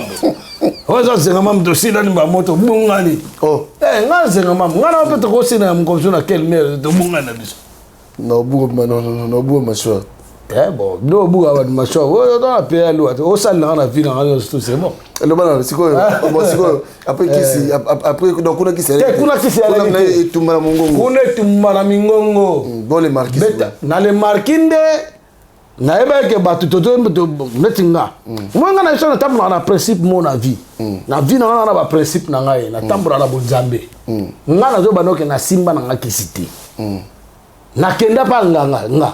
oh ça c'est ngamba to sila ni ba moto bungani oh nga c'est ngamba ngala peut to sina mkomso na quelle mère to bungana biso no bugo no bugo masho bon no buga wa masho o to na pe alu o sal na vie na tout c'est bon le bana siko après kisi après donc kuna kisi kuna tumba mongongo kuna tumba na mingongo bon les marquis na le marquinde na eba ke batu to netinga mwanga na isona tambula na principe mo na vie na vie na ba principe na ngai na tambula na bonzambe nga na zo banoke na simba na ngakisiti na kenda pa nga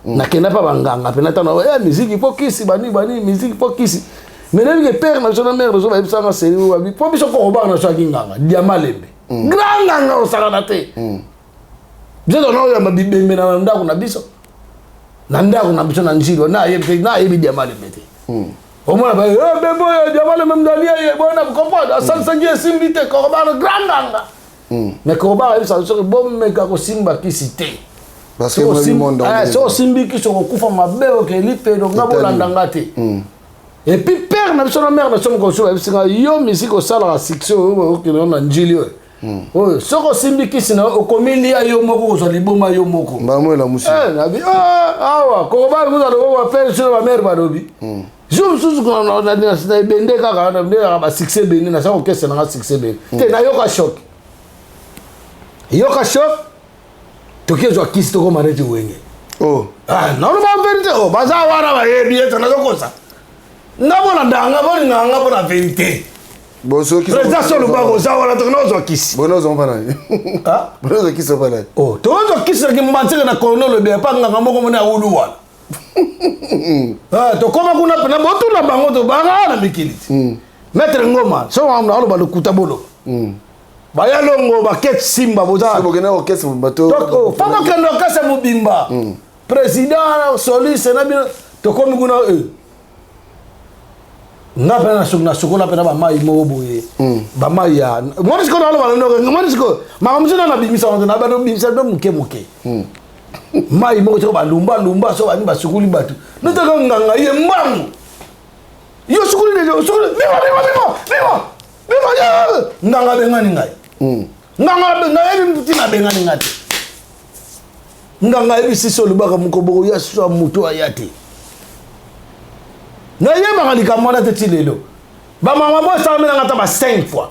na kenda pa banganga pena tana musique focus bani musique focus mais le père na zona mère zo ba bisa nga seri wa bi po biso ko ba na so akinganga diamalembe granga o sala na te biso no ya mabibe na ndako na biso na ndako na biso na njilo na yebi diamalembe te o mona ba bebo ya diamalembe mdalia ye bona comprendre asansangi simbite ko ba granga mais ko ba bisa so bo meka ko simba kisite parce que le monde so simbi ki so kufa mabe o ke lipe do ngabo landanga te et puis père na biso na mère na somo ko so bisinga yo musique o sala la section o ke na njili o so ko simbi ki sina o komili ya yo moko ko so liboma yo moko ba mo la musi na bi awa ko ba mo za o père sur la mère ba dobi jo susu ko na na bende ka na bende ba succès bende na so ko kese na succès bende te na yo ka shock tokie zo kisi to ko mareti wenge oh non ba vérité oh baza wana ba yebi eta na kosa ngabona ndanga boni nganga bona vérité boso ki ça solo ba ko za wana to no zo kisi bono zo mpana bono zo kisi pala oh to zo kisi ki mbantsika na kono lo be pa nganga moko mona ulu wana to koma kuna pena botu na bango to banga na mikiliti maître ngoma so amna alo ba lukuta bolo baya longo ba ket simba boza bogena orchestre bato fama kendo orchestre mubimba président soliste na bino to komi kuna nga pena na sokola pena ba mai mo boye ba mai ya moni siko na ba no moni siko ma mzina na bimisa na ba no bimisa do muke mai mo to ba lumba so ba ni ba sukuli batu no to nganga ye mbangu yo sukuli le sukuli viva ya nganga bengani ngai nganga ngai mtina bengani ngati nganga ebi siso lubaka mukoboko ya swa mutu ayati na yeba kalika mwana teti lelo ba mama bo sa mena ngata ba 5 fois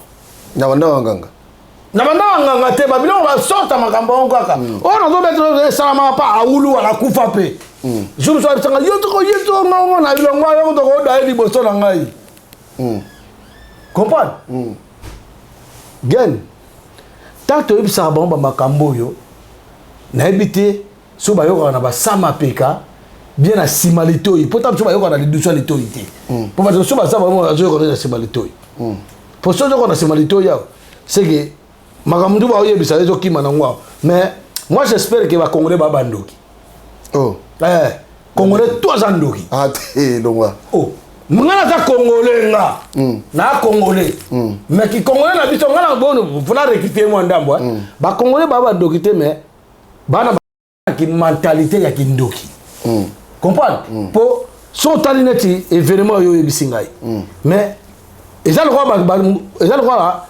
na banda nganga te ba bilo ba sorta makambo ngaka ona zo betro salama pa aulu wala kufa pe je me suis tsanga yeto nganga na bilo ngwa yo to ko dai di boso na ngai comprendre gen tanto ibisa bomba makambo yo na ebité so ba yo na ba sama peka bien na simalito yi potable so ba yo na lidusalito yi te po ba so ba sa ba mo zo ko na simalito yi po so ko na simalito ya c'est que makambo ba yo ibisa zo kima na ngwa mais moi j'espère que ba congolais ba bandoki oh congolais toi zandoki te longwa oh ngana za congolais nga na congolais mais qui congolais na biso ngana bono funa récupérer moi ndambo ba congolais ba bandoki te mais bana qui mentalité ya kindoki. Comprendre? Pour son talineti événement yo ebisingai. Mais eza le roi là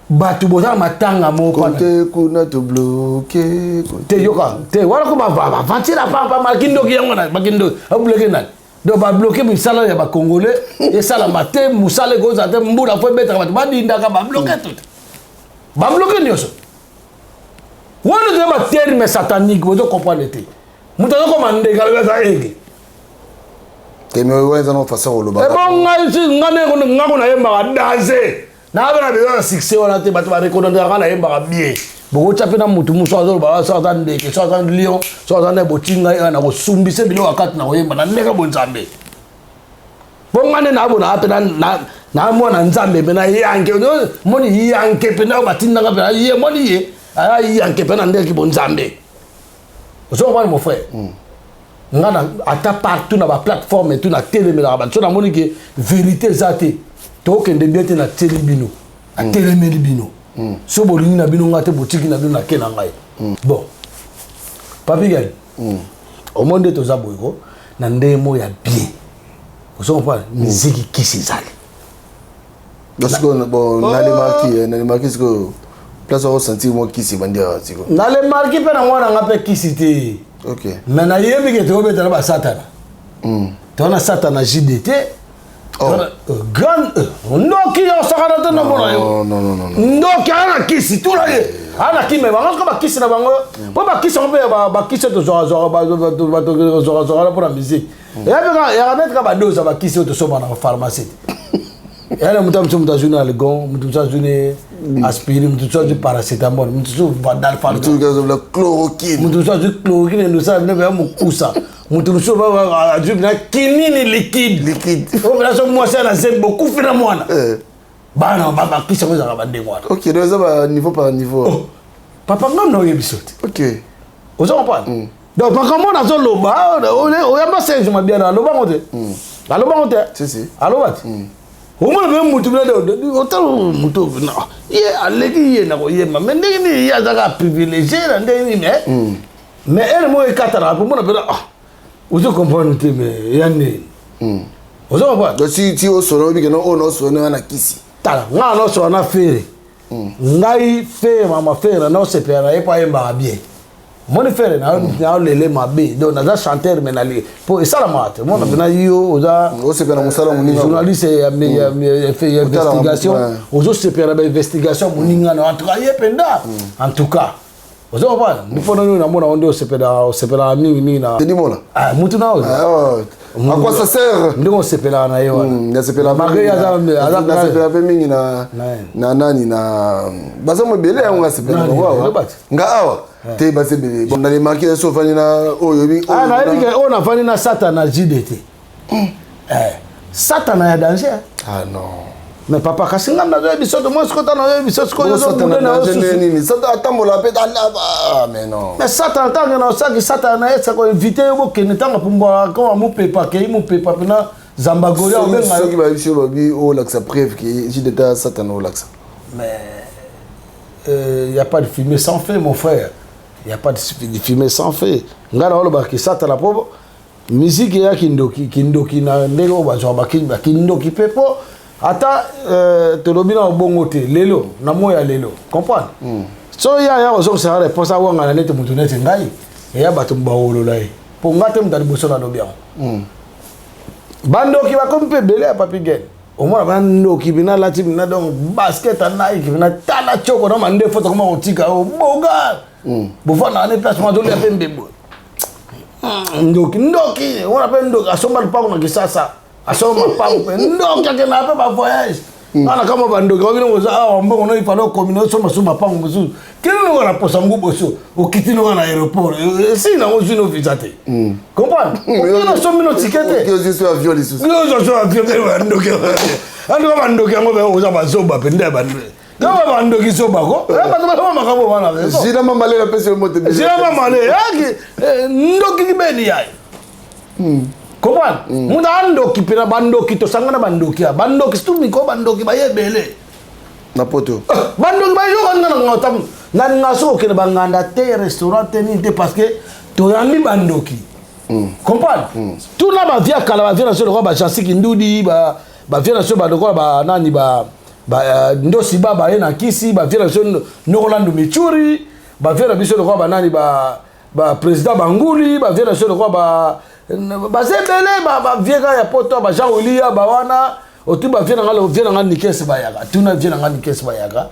batu boza matanga moko côté kuna to bloqué te yoka te wala ko ba vantira pa makindoki yango na makindo bloqué na do ba bloqué misala ya ba congolais et sala maté musale ko za te mbula fo beta ba badinda ka ba bloqué tout ba bloqué nyoso wala de ba terme satanique vous comprenez te muto ko mande galga za ege te me weza no façon lo ba e bon ngane ngako na yemba danser na bana besoin succès on a te bato ba reconnaître na yemba bien boko tchape na mutu muso azolo ba so azande ke so azande lion so azande botinga na ko sumbise bilo akati na yemba na ndeka bonzambe bongane na bona ape na mona nzambe bena yanke moni yanke pena batinga ka pena ye moni ye ala yanke pena ndeki bonzambe so on mon frère ngana ata partout na ba plateforme tout na télé mais na ba so na moni ke vérité zate to kende biete na télé bino a télé meli bino so bolingi na bino ngate boutique na bino na kena ngai bon papi gani au monde to za boyko na ndemo ya bien vous comprenez musique qui s'izali parce que bon na les marqué ce que place au sentir moi qui s'y bandia siko na les marqué pe na mwana ngape qui cité OK mais na yebi ke to betala ba satana to na satana JDT grand ndoki yo sakana te na mona yo non ndoki ana kisi tout la ye ana ki me bango ko ba kisi na bango po ba kisi on pe ba kisi to zo pour la musique ya mettre ka ba dose ba kisi to so na pharmacie yana mutamso mutazuna algon mutazuna aspirine mutazuna paracetamol mutazuna dalfalco mutazuna chloroquine mutazuna chloroquine ndo sa nebe mukusa mutazuna ba na kinini liquide o bela so moi ça na c'est beaucoup fina mwana bana baba kisa ko za ba ndengwana OK donc ça va niveau par niveau papa ngam no yebisote OK ozo comprendre donc par comment na zo loba o ya ba senje mabia na loba ngote aloba ngote si aloba au moins même mutu bla de autant mutu na ye aleki ye na ko ye ma mais ndeni ya zaka privilégié na ndeni mais elle mo e katara pour moi na ah vous comprenez mais yanne vous comprenez donc si au solo bi que non on so na kisi tala nga no so na fere ngai fe mama fere na se pera e pa emba bien mon frère na lele mabe donc na chanteur menali pour ça la mate mon na yo oza o se pera musala muninga journaliste ya fait investigation ozo se pera ba investigation muninga na en tout cas yependa en tout cas ozo pas ni pona na mona onde o se pera mingi na teni mona ah mutu na ozo à quoi ça sert ndiko se pera na yo na se pera magari aza se pera pe mingi na nani na baza mo belé on se pera nga awa te base bele bon les marqués so fani na oyo bi ah na ebi ke on a fani na satana JDT satana ya danger ah non mais papa kasinga na zo biso to mo skota na zo biso sko yo satana na nini satana atambola pe là mais non mais satana tanga na osaki satana esa ko inviter yo bokene tanga pumba ko mu pepa ke mu pepa pena zambagoria o benga yo ki ba biso ba bi o laxa preuve que JDT satana o laxa mais y a pas de fumée sans feu mon frère. Il n'y a pas de fumée sans feu. Ngana olo baki sata la pobo musique ya kindoki na ndego bazo bakinba kindoki pepo ata tolobi na bongo te lelo na moya lelo comprendre so ya ozo sa réponse a wanga na net mutu net ngai ya bato mbawolo lai po ngate mutali boso na dobia bandoki ba kompe belé papi gen au moins bandoki bina lati bina donc basket na iki bina tala choko na mande photo kama otika o boga bofana ne place madoli ya pembe bo ndoki on appelle ndoki asomba lupango na kisasa asomba lupango pe ndoki akena pe ba voyage ana kama bandoki wabino ngoza awa mbongo no ifalo komino soma soma pango musu kile no na posa ngubo so okitino na aéroport si na ozu no visa te comprendre okina somino tikete que je suis avion les sous no so avion bandoki ando bandoki ngo be oza bazoba pe nda bandoki Kama bandoki soba ko bato ba makabo bana jina mama le pese mo te jina mama le yaki ndoki kibeni yai comprendre muda ndoki pena bandoki to sangana bandoki ya bandoki stumi ko bandoki ba yebele na poto bandoki ba yo ngana ngotam ngani ngaso ke banganda te restaurant ni te parce que toyambi bandoki comprendre tout na ba via kala ba via na so ba Jansiki Ndudi ba via na so ba lokola ba nani ba ndosi baba ye na kisi ba via na so Nokolando Michuri ba via na biso lokola ba nani ba président Banguli ba via na so lokola ba zebele ba via ya poto ba Jean Olia ba wana otu ba via na ngalo via na ngani kesi ba yaga tuna via na ngani kesi ba yaga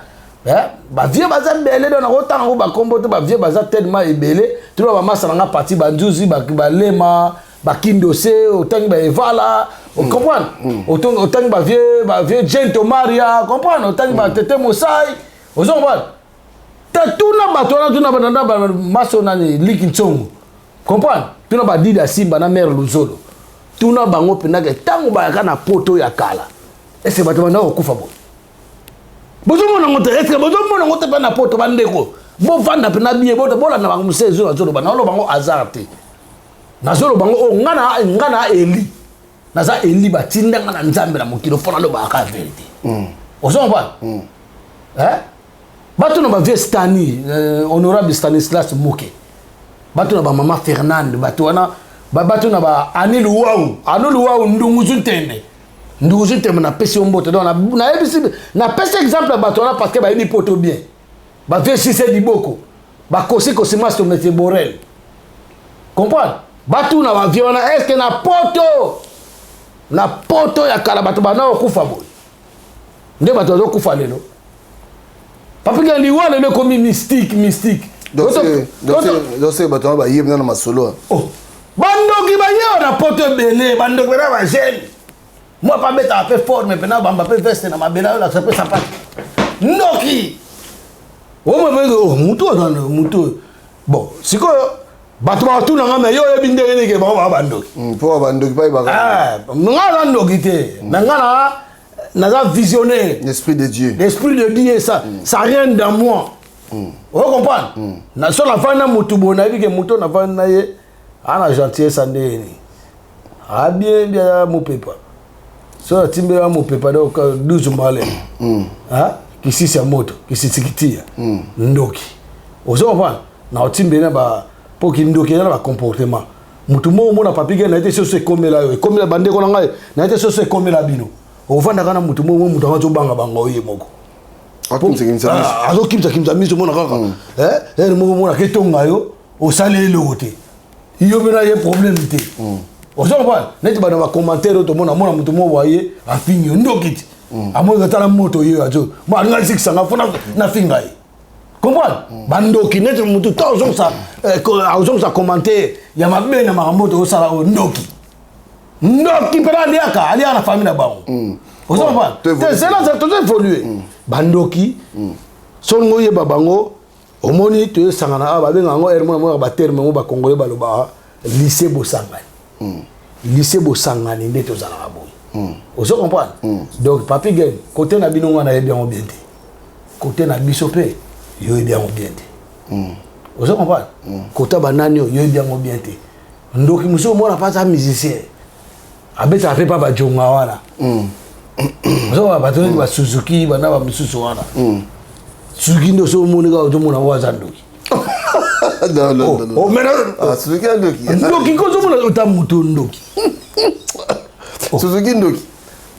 ba vieux baza belé dans autant ko ba kombo te ba vieux baza tellement ebelé tu ba massa nga parti ba nzuzi ba lema ba kindose autant ba evala on comprend autant ba vieux Gento Maria comprend autant ba tete Mosai on comprend ta tuna ba tuna ba maso na likinchongo comprend tuna ba dida Simba na mère Luzolo tuna bango pena ke tango ba kana poto ya kala ese bato na okufa bo bozo mona ngote eske bozo mona ngote pa na poto bandeko bo vanda pe na biye boto bola na bango musezo na zolo bana lo bango azarte na zolo bango o ngana eli na za eli batinda ngana nzambe na mokilo fona lo ba ka vérité ozo mpa bato na ba vieux Stani honorable Stanislas Moke bato na ba mama Fernande bato wana bato na ba Anil Wau ndungu zuntende nous sommes na pesi omboto donc na ebisi na pesi exemple bato na parce que ba yini poto bien ba vie Cissé Diboko ba kosi master métier Borel comprendre bato na ba vie wana est-ce que na poto ya kala bato bana okufa boy nde bato zo kufa lelo papi ga liwa lelo comme mystique donc c'est bato ba yebna na masolo oh bandoki ba yo na poto belé bandoki na ba jeune moi pas mettre à faire forme maintenant bamba pe veste na mabela la ça peut ça pas noki o me muto bon siko bato ba tout na ngame yo ebindele ne ke ba bandoki pour bandoki ba ah ngala ndoki te ngala na visionnaire l'esprit de Dieu ça rien dans moi on comprend na so la fin na mutu bona bi ke muto na fin na ye ana gentillesse andeni a bien mon papa so timbera mo pepa do 12 mbale kisi sia moto kisi tikitia ndoki ozo va na timbera ba poki ndoki na ba comportement mutu mo na papige na été so se komela yo komela bande ko ngai na été so se komela bino o vanda kana mutu mo mutu ngazo banga oye moko azo kimza miso mo na kaka mo na ketonga yo o sale logote iyo bena ye problème te ozo ba neti bana ba commentaire to mona mutu mo waye afingi ndokiti amoza tala moto yo ajo ma nga sikisanga fona na fingai comprendre bandoki neti mutu to ozo sa commentaire ya mabe na mamoto osala ndoki pera ndiaka ali na famille na bango ozo ba c'est là ça tout évoluer bandoki songo ye babango omoni to sangana ba benga ngo ermo mo ba terme mo ba congolais ba loba lycée Bosangani lycée Bosangani nde to zala boy ozo comprendre donc papi gen côté na bino ngana bien bien te côté na biso pe yo bien te ozo comprendre côté banani yo bien te ndoki muso mo na pas musicien abeta fait pas ba jonga wana ozo ba to ba Suzuki bana ba misusu wana Suzuki ndo so mo ni ga ozo mo na wa zandoki non oh mais Suzuki ndoki ndoki ko zo mo na tamuto ndoki Suzuki ndoki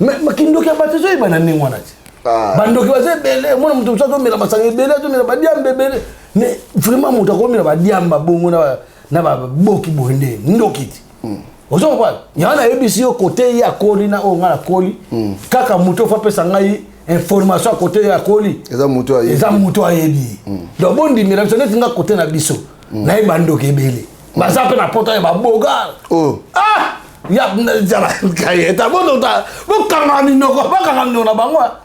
mais makindoki abatezo ibana ningwana ti bandoki baze bele mona mutu so mela masange bele to mela badiamba bele mais vraiment mutu ko mela badiamba bongo na ba boki bonde ndoki ti ozo kwa nyana ebisi yo côté ya koli na o ngala koli kaka mutu fa pesa ngai information à côté ya koli eza mutu ayebi donc bondi mira so netinga côté na biso na bandoki bele baza pe na poto ya baboga ya jara kaya ta bodo ta bokanga minoko bakanga minona bangwa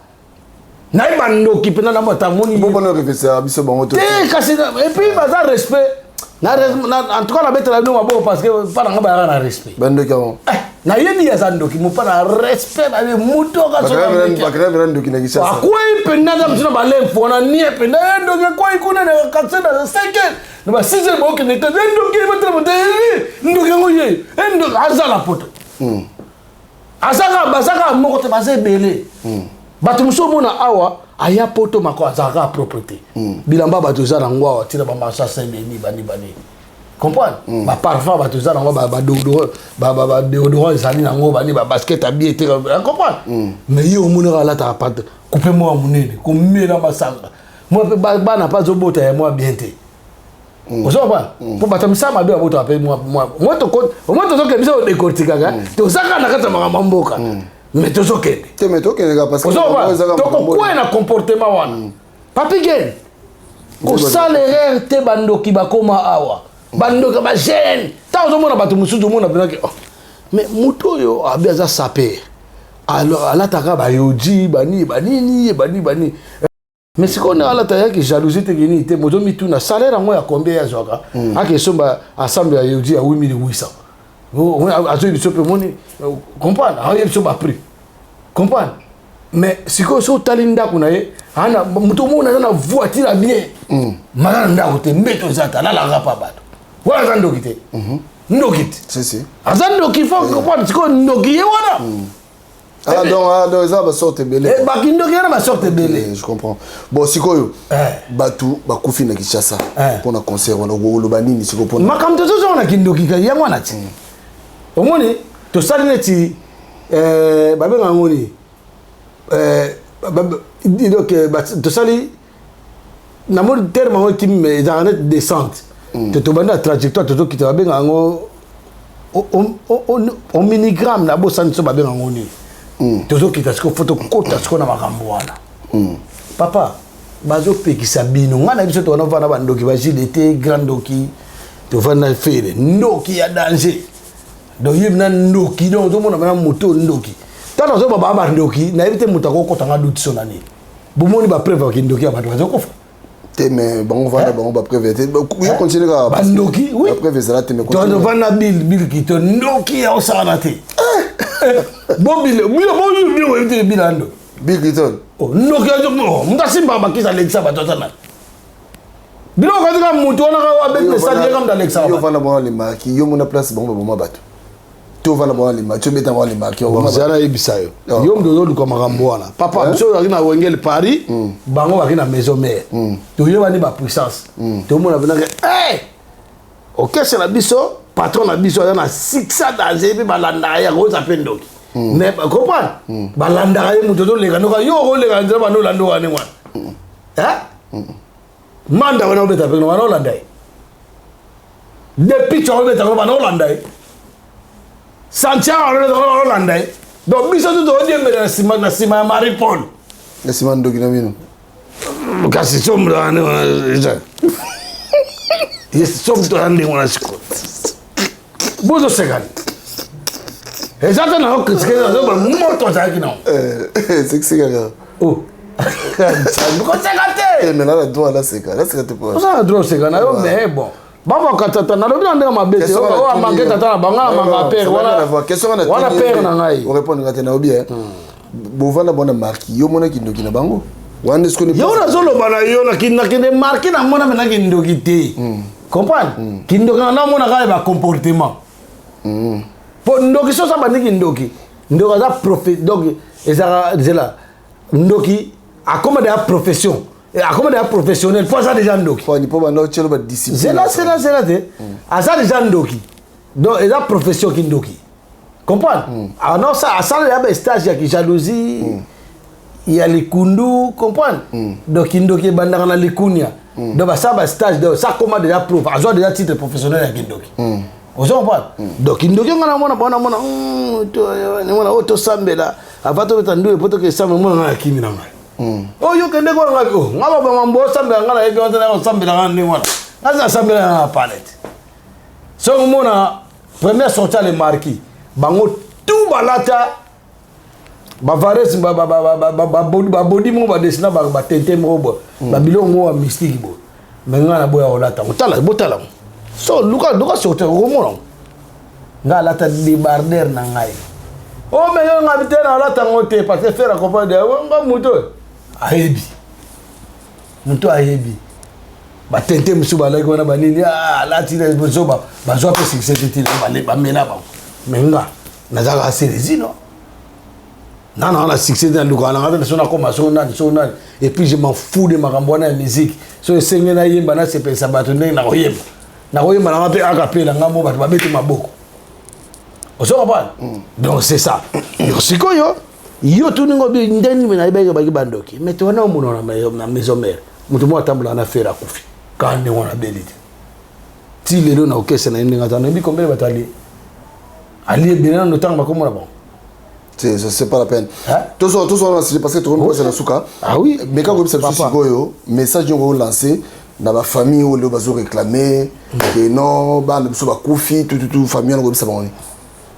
na bandoki pena na mota moni bono refesa biso bango to kasi et puis baza respect na en tout cas la bête la no mabo parce que pas nga ba na respect bandoki on na yebi ya zandoki mo pa na respect na muto ka so bakra bandoki na kisa akwa ipenda za mtuna ba lemfo na nie penda ndoki kwa ikuna na katsena 5 na ba 6 boke ne ta ndoki ba tra mode ndoki ngoye ndoki azala poto azaka moko te baze belé bato muso mona awa aya poto mako azaka propriété bilamba bato za na ngwa tina ba masa semeni bani comprendre parfum bato za nango déodorant ezali nango bani basket habillé te comprendre mais yo omonaka alata pate coupe moi monene komela masanga moi pe bana pas zobota ya moi bien te ozoba po batamisa mabe abota pe moi to ko moi to ke biso décortiquer to saka na kata mama mboka mais to sokende te mais to ke parce que to ko na comportement wana Papi Gen ko salaire te bandoki bakoma awa bandoka ba jeune ta ozomona bato musuzu mona penaki mais muto yo abiaza saper alors alataka ba yoji bani mais c'est qu'on a la taille qui jalousie te gini te mozo mituna salaire ngo ya combien ya zoka ake somba ensemble ya yoji ya 8800 on a azo biso pe moni comprendre a yeso ba prix comprendre mais si ko so talinda kuna ye ana muto mona na voiture bien mana ndako te mbeto zata la rapa bato wala zandoki te ndokit si azandoki faut comprendre si ko ndoki ye wana donc ça va sortir belé bakindoki yana ba sortir belé je comprends bon sikoyo batu bakufi na Kinshasa pour na concert wana goloba nini siko pour makamto zo na kindoki ka yango na ti omoni to salineti babenga ngoni donc to sali na mo terme ngo tim dans descente to banda trajectoire to ki to babenga ngo au milligramme na bo sanso babenga ngoni tozo kita siko photo kota siko na makambo wana papa bazo pekisa bino ngana biso to na vana bandoki ba jilete grandoki to vana fere ndoki ya danger do yibna ndoki do zo mona na moto ndoki tana zo baba ndoki na ebite mutako kota nga duti sonani bomoni ba preuve ki ndoki abatu zo kofa te mais bon vana bon ba preuve te yo continue ka bandoki oui ba preuve sera te mais continue to vana bil ki to ndoki ya osana te Bobile, oui, bilando. Big Little. Oh, no, mutasimba bakisa Alexa batotana. Bilo katika mtu wana avec le stade comme d'Alexa. Yo vana bon les marquis, yo mona place bon bato. To vana bon les marquis, tu mets dans les marquis. On zara ibisayo. Yo mdozo ko makambo wana. Papa mso akina wengele Paris, bango bakina maison mère. To yo bani ba puissance. To mona bana eh. OK, c'est la biso. Patron na biso na 600 danger bi balanda ya ko zapendoki mais comprendre balanda ya muto to lega no yo ko lega nzaba bano lando wane wana manda wana obeta pe no wana olanda depuis tu obeta ko wana olanda Santiago wana olanda donc biso to dembe na sima ya Maripol na sima ndoki na mino kasi sombra wana wana yes sombra wana wana siko bozo segani exactement na que c'est moto za qui non c'est que c'est oh ko segate mais là doit là c'est pas ça droit segana yo mais bon baba katata na lobi ndanga mabete o amangeta tata banga manga père wana père na ngai on répond ngate na obi bovana bona marki yo mona kindoki na bango wana skoni yo na zolo bana yo na kinakine marki na mona mena kindoki te comprendre kindoki na mona ka ba comportement pour ndoki so saba ndiki ndoki ndoka za donc ezaka zela ndoki akoma de profession et akoma de professionnel pour ça déjà ndoki pour ni pour bando chelo ba discipline zela te asa déjà ndoki donc eza profession ki ndoki comprendre alors ça asa ya ba stage ya ki jalousie ya likundu comprendre donc ndoki bandaka na likunia donc ba ça ba stage donc ça comment déjà prof azo déjà titre professionnel ya ki ndoki ozo pas donc ndoki ngana mona to ni mona auto sambela abato betandu poto ke samba mona na kimi na ngai oh yo kende ko ngaki oh ngaba ba mambo sambela ngana ebe on na sambela ngana ni mona ngaza sambela na palette so mona première sortie les marquis bango tout balata ba vares ba body mo ba desina ba tente mo ba bilongo mystique bo menga na boya olata botala so luka sorte ko mo nga lata débarder na ngai o me yo ngabite na lata ngote parce que faire accompagner nga muto ayebi ba tente musuba la ko na banini lati na bozoba bazo pe succès ba mena ba menga na za ka serezino non la succès dans le Ghana on a son commencement et puis je m'en fous de ma rambona musique so sengena yemba na se pensa bato ndenge na oyemba na koyi malanga pe akapela ngamo bato babete maboko ozo comprendre donc c'est ça yo sikoyo yo tuningo bi ndeni na ibeke baki bandoki mais to na omuno na maison mère mutu mo atambula na fera kufi kande wona belite ti lelo na okese na ndinga tano bi combien batali ali bien no tanga comme là bon c'est pas la peine tous on c'est parce que tout le monde c'est la souka ah oui mais quand comme ça sikoyo message on lancer na ba famille ou le bazo réclamer que non ba le so ba kufi tout famille on comme ça bon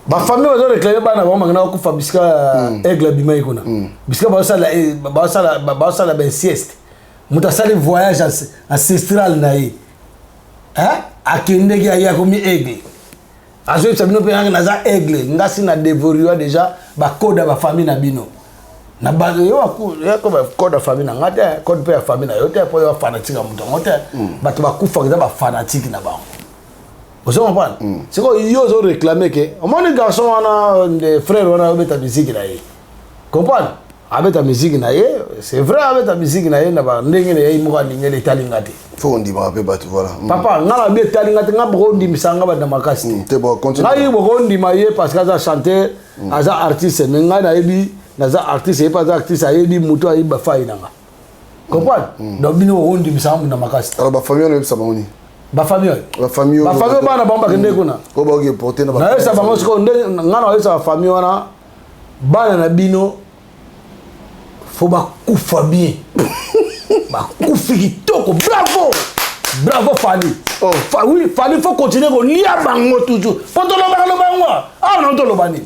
ba famille bazo réclamer ba na ba mangana kufa biska aigle bima ikona biska ba sala ba sieste muta sali voyage ancestral na yi akende ki aya komi aigle azo sabino pe na za aigle ngasi na dévorer déjà ba code ba famille na bino na ba yo ko ba code famille na ngata code pe famille na yo te po yo fanatique muto ngote ba to ba kufa ba fanatique na ba vous comprenez c'est quoi yo zo réclamer que au moins les garçons wana des frères wana beta musique na ye comprendre abeta musique na ye c'est vrai abeta musique na ye na ba ndenge ne ye mo ka ndingele talingate faut on dit ba pe batu voilà papa ngala be talingate ngabo ndi misanga ba na makasi te bon continue ngai bo ndi maye parce que ça chanteur aza artiste mais ngai na yebi naza artiste et pas artiste ayebi muto ayiba fai nanga comprendre donc bino ndi misanga na makasi alors ba famille on est ça boni ba famille bana bamba kende kuna ko ba ke porter na ba na esa bango siko ngana esa famille wana bana na bino faut ba kufa bien ba kufi kitoko bravo Fali oui Fali faut continuer ko lia bango toujours poto lo bango ah non to lo bani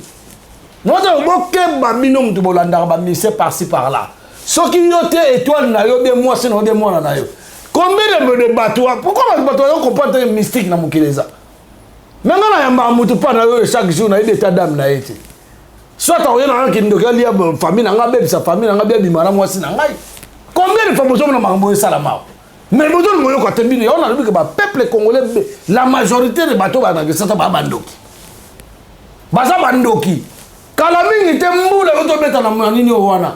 non to boke ba bino mtu bolanda ba mise par-ci par-là soki yote étoile na yo bien moi sinon bien moi na yo combien de bateaux pourquoi les bateaux on comprend un mystique na mukileza maintenant na yamba mutu pa na yo chaque jour na état d'âme na été soit on y a un qui ndoka lia famille na ngabe sa famille na ngabe bimara moi si na ngai combien de fois besoin na makambo salama mais besoin moyo ko tembini on a vu que ba peuple congolais la majorité des bateaux ba na ça ba bandoki baza bandoki kala mingi te mbula to beta na nini wana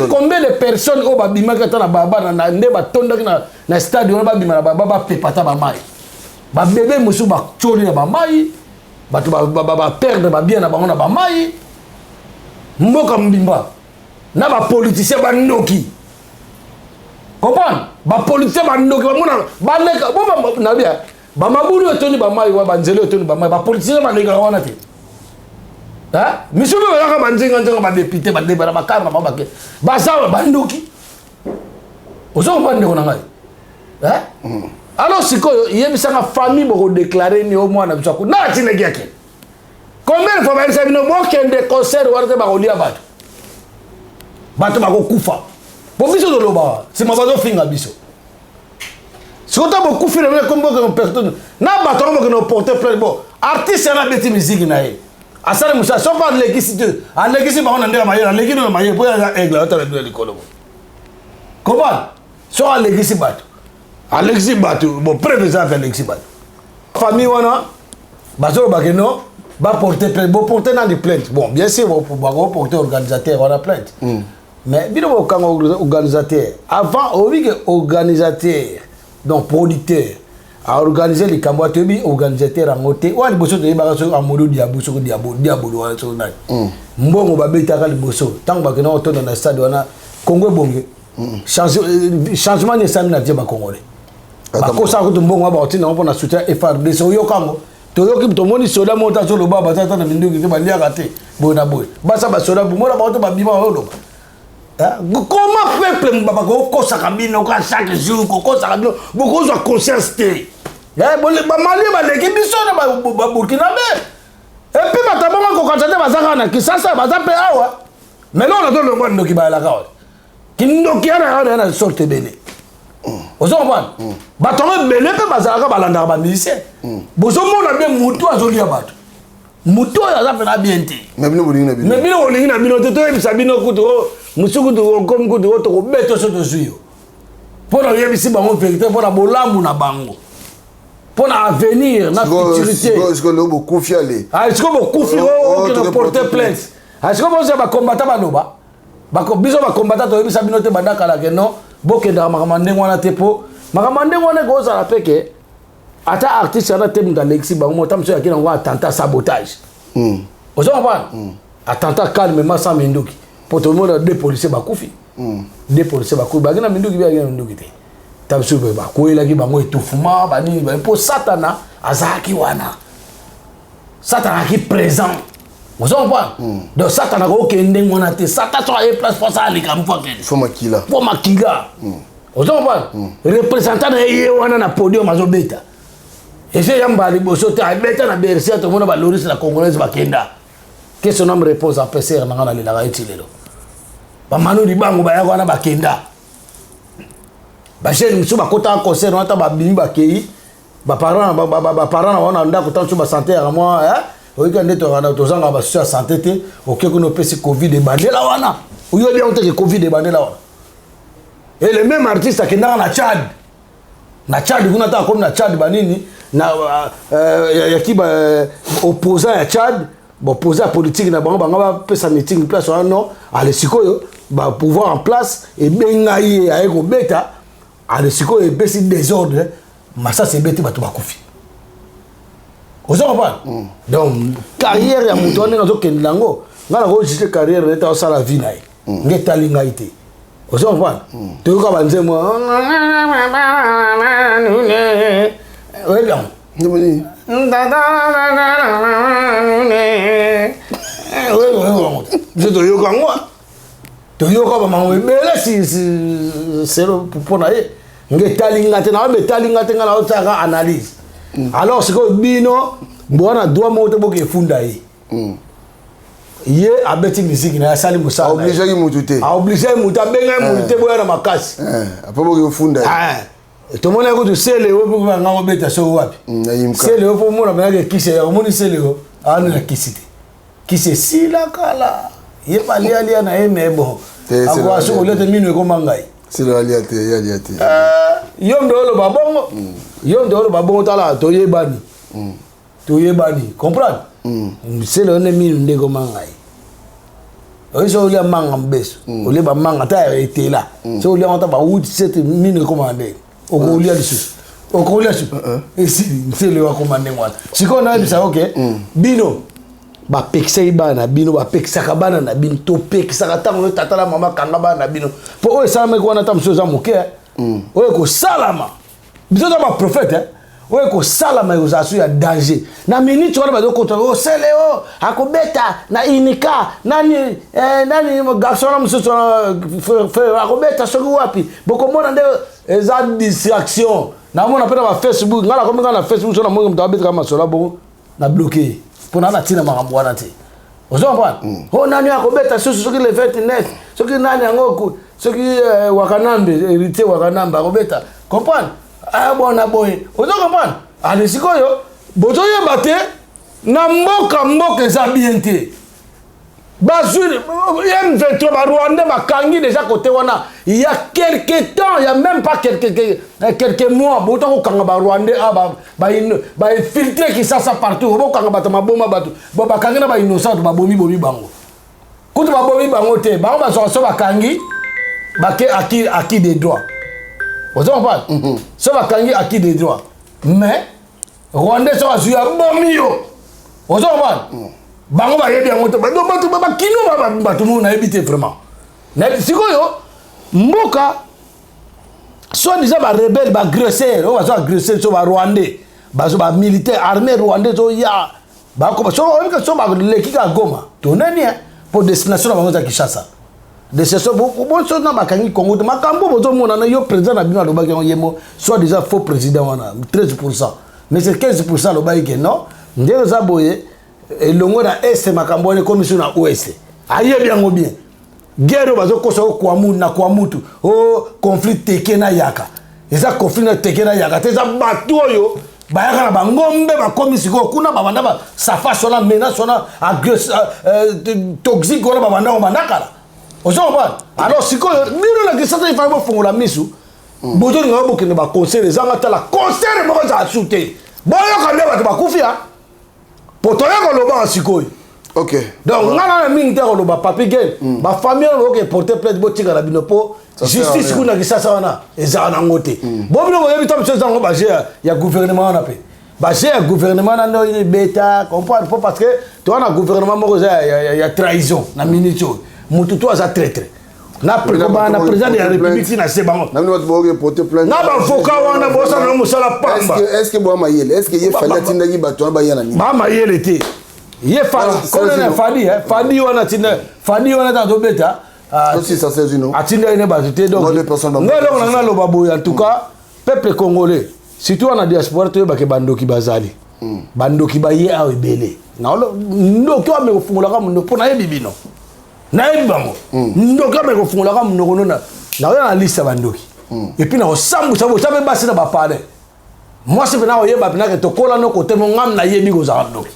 combien de personnes au babima kata na baba na nde batondaki na stade on babima na baba ba pepata ba mai ba bébé musu ba choli na ba mai batu ba perdre ba bien na bango na ba mai mboka mbimba na ba politicien ba ndoki comprendre ba politicien ba ndoki ba mona ba leka bo na bien ba maburu otoni ba mai wa ba nzele otoni ba mai ba politicien ba leka wana te monsieur le maire va dire ba député ba débat ba karma ba ke ba sa ba ndoki ozo ba ndeko na ngai alors sikoyo yebisa nga famille boko déclarer ni au moins na bisako na tinegi yake combien de fois ba sabino bokende concert warte ba kolia bato ba ko kufa bo biso do loba c'est ma bazo finga biso sota bo kufa na kombo ko personne na bato ko no porter plainte bo artiste na beti musique na ye asale musa so pas l'électricité en l'électricité ba on ndela maye en l'électricité na maye po ya aigle ata le likolo comment so en l'électricité bato bon prévision avec l'électricité bato famille wana bazo ba keno ba porter plainte bo porter dans des plaintes bon bien sûr ba porter organisateur on a plainte mais bino bo kan organisateur avant on dit que organisateur donc producteur a organisé les cambois tebi organisateur en côté ou les bosso de bagaso amodo diabo so diabo wala so na mbongo ba beta ka liboso tant ba kena otondo na stade wana Congo bonge changement de samina dia ba congolais ba ko sa ko mbongo ba otina on na soutien FRD so yo kango to yo ki to moni soda mota so lo ba ba tata na minduki ke ba lia kate bona boy ba sa ba soda bu mona ba to ba bima o lo comment peuple mbaba ko sa kabino ka chaque jour ko sa kabino beaucoup de conscience té ba mali ba leki biso na ba Burkina Faso et puis ba tabanga ko kantate ba zaka na kisasa ba zape awa mais non la to le monde qui ba la kawa kindoki ana sorte belé ozo comprendre ba to belé pe ba zaka ba landa ba musicien bozo mona bien mutu azoli ya bato mutu azape na bien té mais bino bolingi na bino to ebisa bino kuto musuku to comme kuto to beto so to suyo pona yebisi bango vérité pona bolamu na bango pour l'avenir, la futurité. Est-ce que l'on beaucoup fialé? Est-ce que beaucoup fialé? Est-ce que porter plainte? Est-ce que vous avez combattu Banoba? Biso ba combattre to bisa binote bandaka la que non, boke da makamande ngwana tepo. Makamande ngwana ko za la peke. ata artiste ana thème dans l'exi ba mo tam so yakina ngo attentat sabotage ozo comprendre attentat calmement sans Minduki pour tout le monde deux policiers bakufi deux policiers bakufi bagina Minduki bien Minduki te tam so ba ko elaki bango étouffement ba ni ba pour satana azaki wana satana qui présent ozo comprendre donc satana ko kende ngona te satana so a place pour ça ali kam fois que faut makila ozo comprendre représentant na yewana na podium azobeta ese yamba liboso te abeta na bersia to mona ba loris la congolaise bakenda que son homme repose à PCR na ngana lila gaiti lelo ba manu dibango ba yakwana bakenda ba jeune musu bakota concert na ta ba bimi bakei ba parents na wana ndako tantu ba santé ya moi oika ndeto kana tozanga ba sur santé te okeko no pesi covid e bandela wana uyo bien que covid e bandela wana et le même artiste qui na Tchad kuna ta comme na Tchad banini na yakiba opposant ya Tchad opposant politique na bango ba pesa meeting place non ale sikoyo ba pouvoir en place et bengaye ayeko beta ale sikoyo e besi désordre massa c'est beti batu bakufi ozo pas donc carrière ya mutu wana zo kendango ngana ko jite carrière neta osala vie na ye ngetali ngaite ozo pas toyoka banzemo ouais bien je toyoka ngwa toyoka ba mango bele si sero pona ye ngetali ngate na betali ngate ngana otaka analyse alors c'est que bino bona doit monter boke funda ye ye abeti musique na sali musala obligé ki mutute obligé muta benga mutute boya na makasi après boke funda to mona ko to sele o pour nga obeta so wapi sele o pour mona ba ke kise ya moni sele o ana na kisite kise sila kala ye pali ali na emebo akwa so lete minu ko mangai sila ali ate yom ndolo babongo tala to yebani comprendre sele on minu ndeko mangai oiso ole manga mbeso ole ba manga ta etela so ole on ta ba wood set minu ko mande okolia lisu et si c'est le commandé moi si qu'on a dit ça OK bino ba pexei bana bino ba pexaka bana na bino to pexaka tango tata la mama kanga bana bino po o ça me ko na tam soza moke o ko salama biso ba prophète o ko salama yo za su ya danger na minute wana ba do kontra o sele o akobeta na inika nani mo garçon na muso akobeta soki wapi boko mona nde eza distraction na mona pena ba Facebook ngala comme ngala Facebook so na mo mto abeta kama sola bon na bloquer pona na tina makambo wana te ozo mpana ho nani akobeta soki le 29 soki nani angoku soki wakanambe hérité wakanambe akobeta comprendre bona boy ozo comprendre ale sikoyo bozo yeba te na mboka eza bien te bazuri M23 ba Rwanda bakangi déjà côté wana il y a quelques temps il y a même pas quelques mois boto ko kanga ba Rwanda ba filtrer qui ça partout bo kanga bato maboma bato bo bakangi na ba innocent ba bomi bango kutu ba bomi bango te bango ba so bakangi ba ke acquis des droits ozo pas so bakangi acquis des droits mais Rwanda so azuya bomi yo ozo pas bango ba yebi yango to ba kino ba tumu na ebité vraiment na sikoyo mboka soit déjà ba rebelle ba agresseur o ba so agresseur so ba rwandais ba so ba militaire armée rwandais so ya ba ko so on ka so ba lekika Goma to nani pour destination ba ngoza Kinshasa destination bon so na ba kangi Congo makambo bozo mona na yo président na bino lo ba ke yemo soit déjà faux président wana 13% mais c'est 15% lo ba ke non ndelo za boye et longo na est makambo ne commission na ouest ayebi yango bien guerre bazo kosa ko na kwa mutu o conflit teke na yaka eza conflit na teke na yaka teza batu oyo bayaka na bangombe ba komisiko kuna babanda ba safa sona menace sona toxique ona babanda o mandakala ozo ba alors siko bino na kisasa ifa bo fongola misu bozo ngabo kende ba conseil zanga tala conseil mo za sute boyo ka leba ba kufia potoya ko loba sikoyo Ok. Donc, on a mis un papi gain. Ma famille a porté plainte pour tirer la binopo. Justice qu'on a dit ça wana. Et ça en angoté. Bon, nous avons vu tant de choses en bas. Il y a gouvernement en appel. Basé à gouvernement dans les bêta, comprendre parce que toi na gouvernement il y a trahison, na minito. Mututu a traître. Na président de la République na c'est bon. Na nous va porter plainte. Na ba foka wana bossa na musala pamba. Est-ce que boa mayele? Est-ce que il fallait tindagi bato ba yana ni? Ba mayele était. Il fallait connaître Fadi hein. Fadi wana tinda. Fadi wana dans do bêta. Aussi ça c'est une. Atinda ine bazité donc. Non lo baboy en tout cas peuple congolais. Surtout en diaspora tu bake bandoki bazali. Bandoki baye a ebele. Na ndoki wa me kufungula ka mundo pona yebibino. Na yebibamo. Ndoki wa me kufungula ka mundo konona. Na ya liste bandoki. Et puis na osambu sabo sabe basi na bapale. Moi c'est na oyeba pina ke tokola no kote mo ngam na yebi ko za bandoki.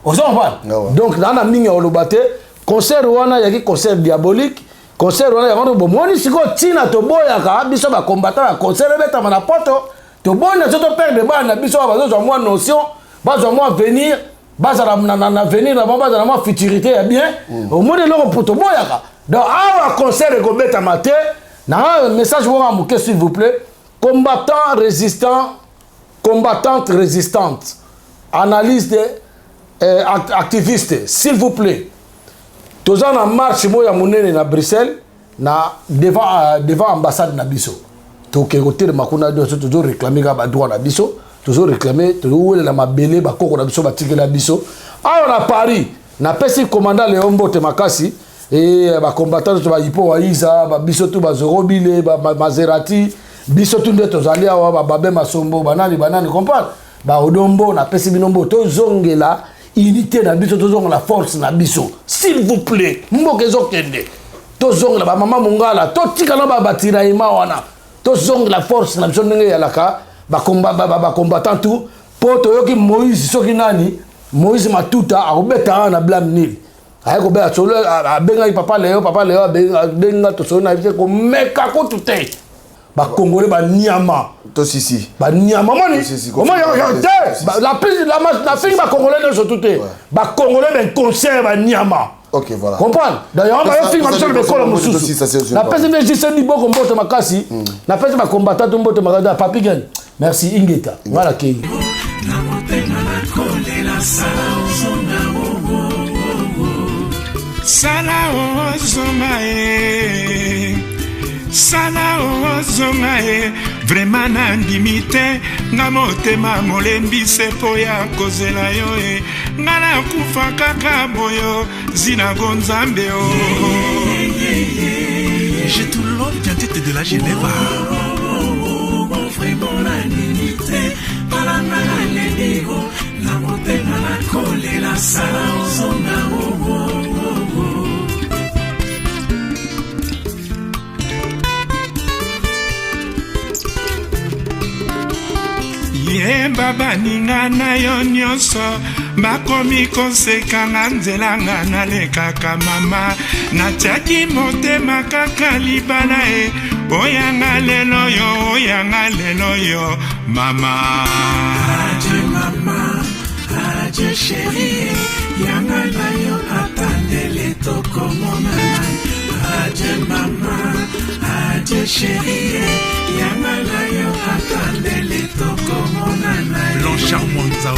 Ozo pas. Donc na mingi olobate concert wana yaki concert diabolique. Concert wana ya bo moni siko tina to boya ka biso ba combattant concert beta na poto. To bon na soto père de bana biso ba zo moi notion ba zo moi venir ba za na venir na ba za na futurité ya bien au moins de l'eau pour to boya ka donc awa concert go beta maté na message vous amuke s'il vous plaît combattant résistant combattante résistante analyse de activiste s'il vous plaît tous en marche moya monene na Bruxelles na devant ambassade na biso donc côté de makuna toujours réclamer ba droit na biso toujours réclamer toujours la mabele ba koko na biso ba tikela biso alors na Paris na pesi commandant Léon Mbote Makasi et ba combattant to ba Ipo Waiza ba biso to ba Zorobile ba Maserati biso to ndeto zali awa ba Babe Masombo banani comprendre ba Odombo na pesi binombo to zongela unité na biso to zonga la force na biso s'il vous plaît mboke zokende to zongela ba mama mungala to tikala ba batira ima wana tous ont la force na biso ndenge ya laka ba combattant tout poto yoki Moïse soki nani Moïse Matuta akobeta na blame nil ayako be atolo abenga papa Léo benga to sona bise ko meka ko tuté ba congolais ba niama to sisi ba niama moni comment la fille ba congolais ne so tuté ba congolais ben concert ba niama. Ok, voilà. Comprendre. D'ailleurs, on va faire une école mususu. La personne qui dit Nibo Kombote Makasi, la personne qui combattant Mbote Makasi, Papi Gen. Merci Ingeta. Voilà qui. Sana ozonga vraiment nandimi te nga motema molembi se po ya kozela yo nga nakufa kaka boyo zinago nzambe o j'ai tout l'objectif de la Genève vraiment nandimi te palanga naledigo na motema nakolela sala ozonga yemba baninga na yo nyonso bakomi koseka nga nzela nga nalekaka mama natiaki motema kaka libala oyanga lelo yo mama adieu chérie yanga na yo atandele tokomonana adieu mama adieu chérie yanga na yo atandele tokomonana Blanchard Mwanzao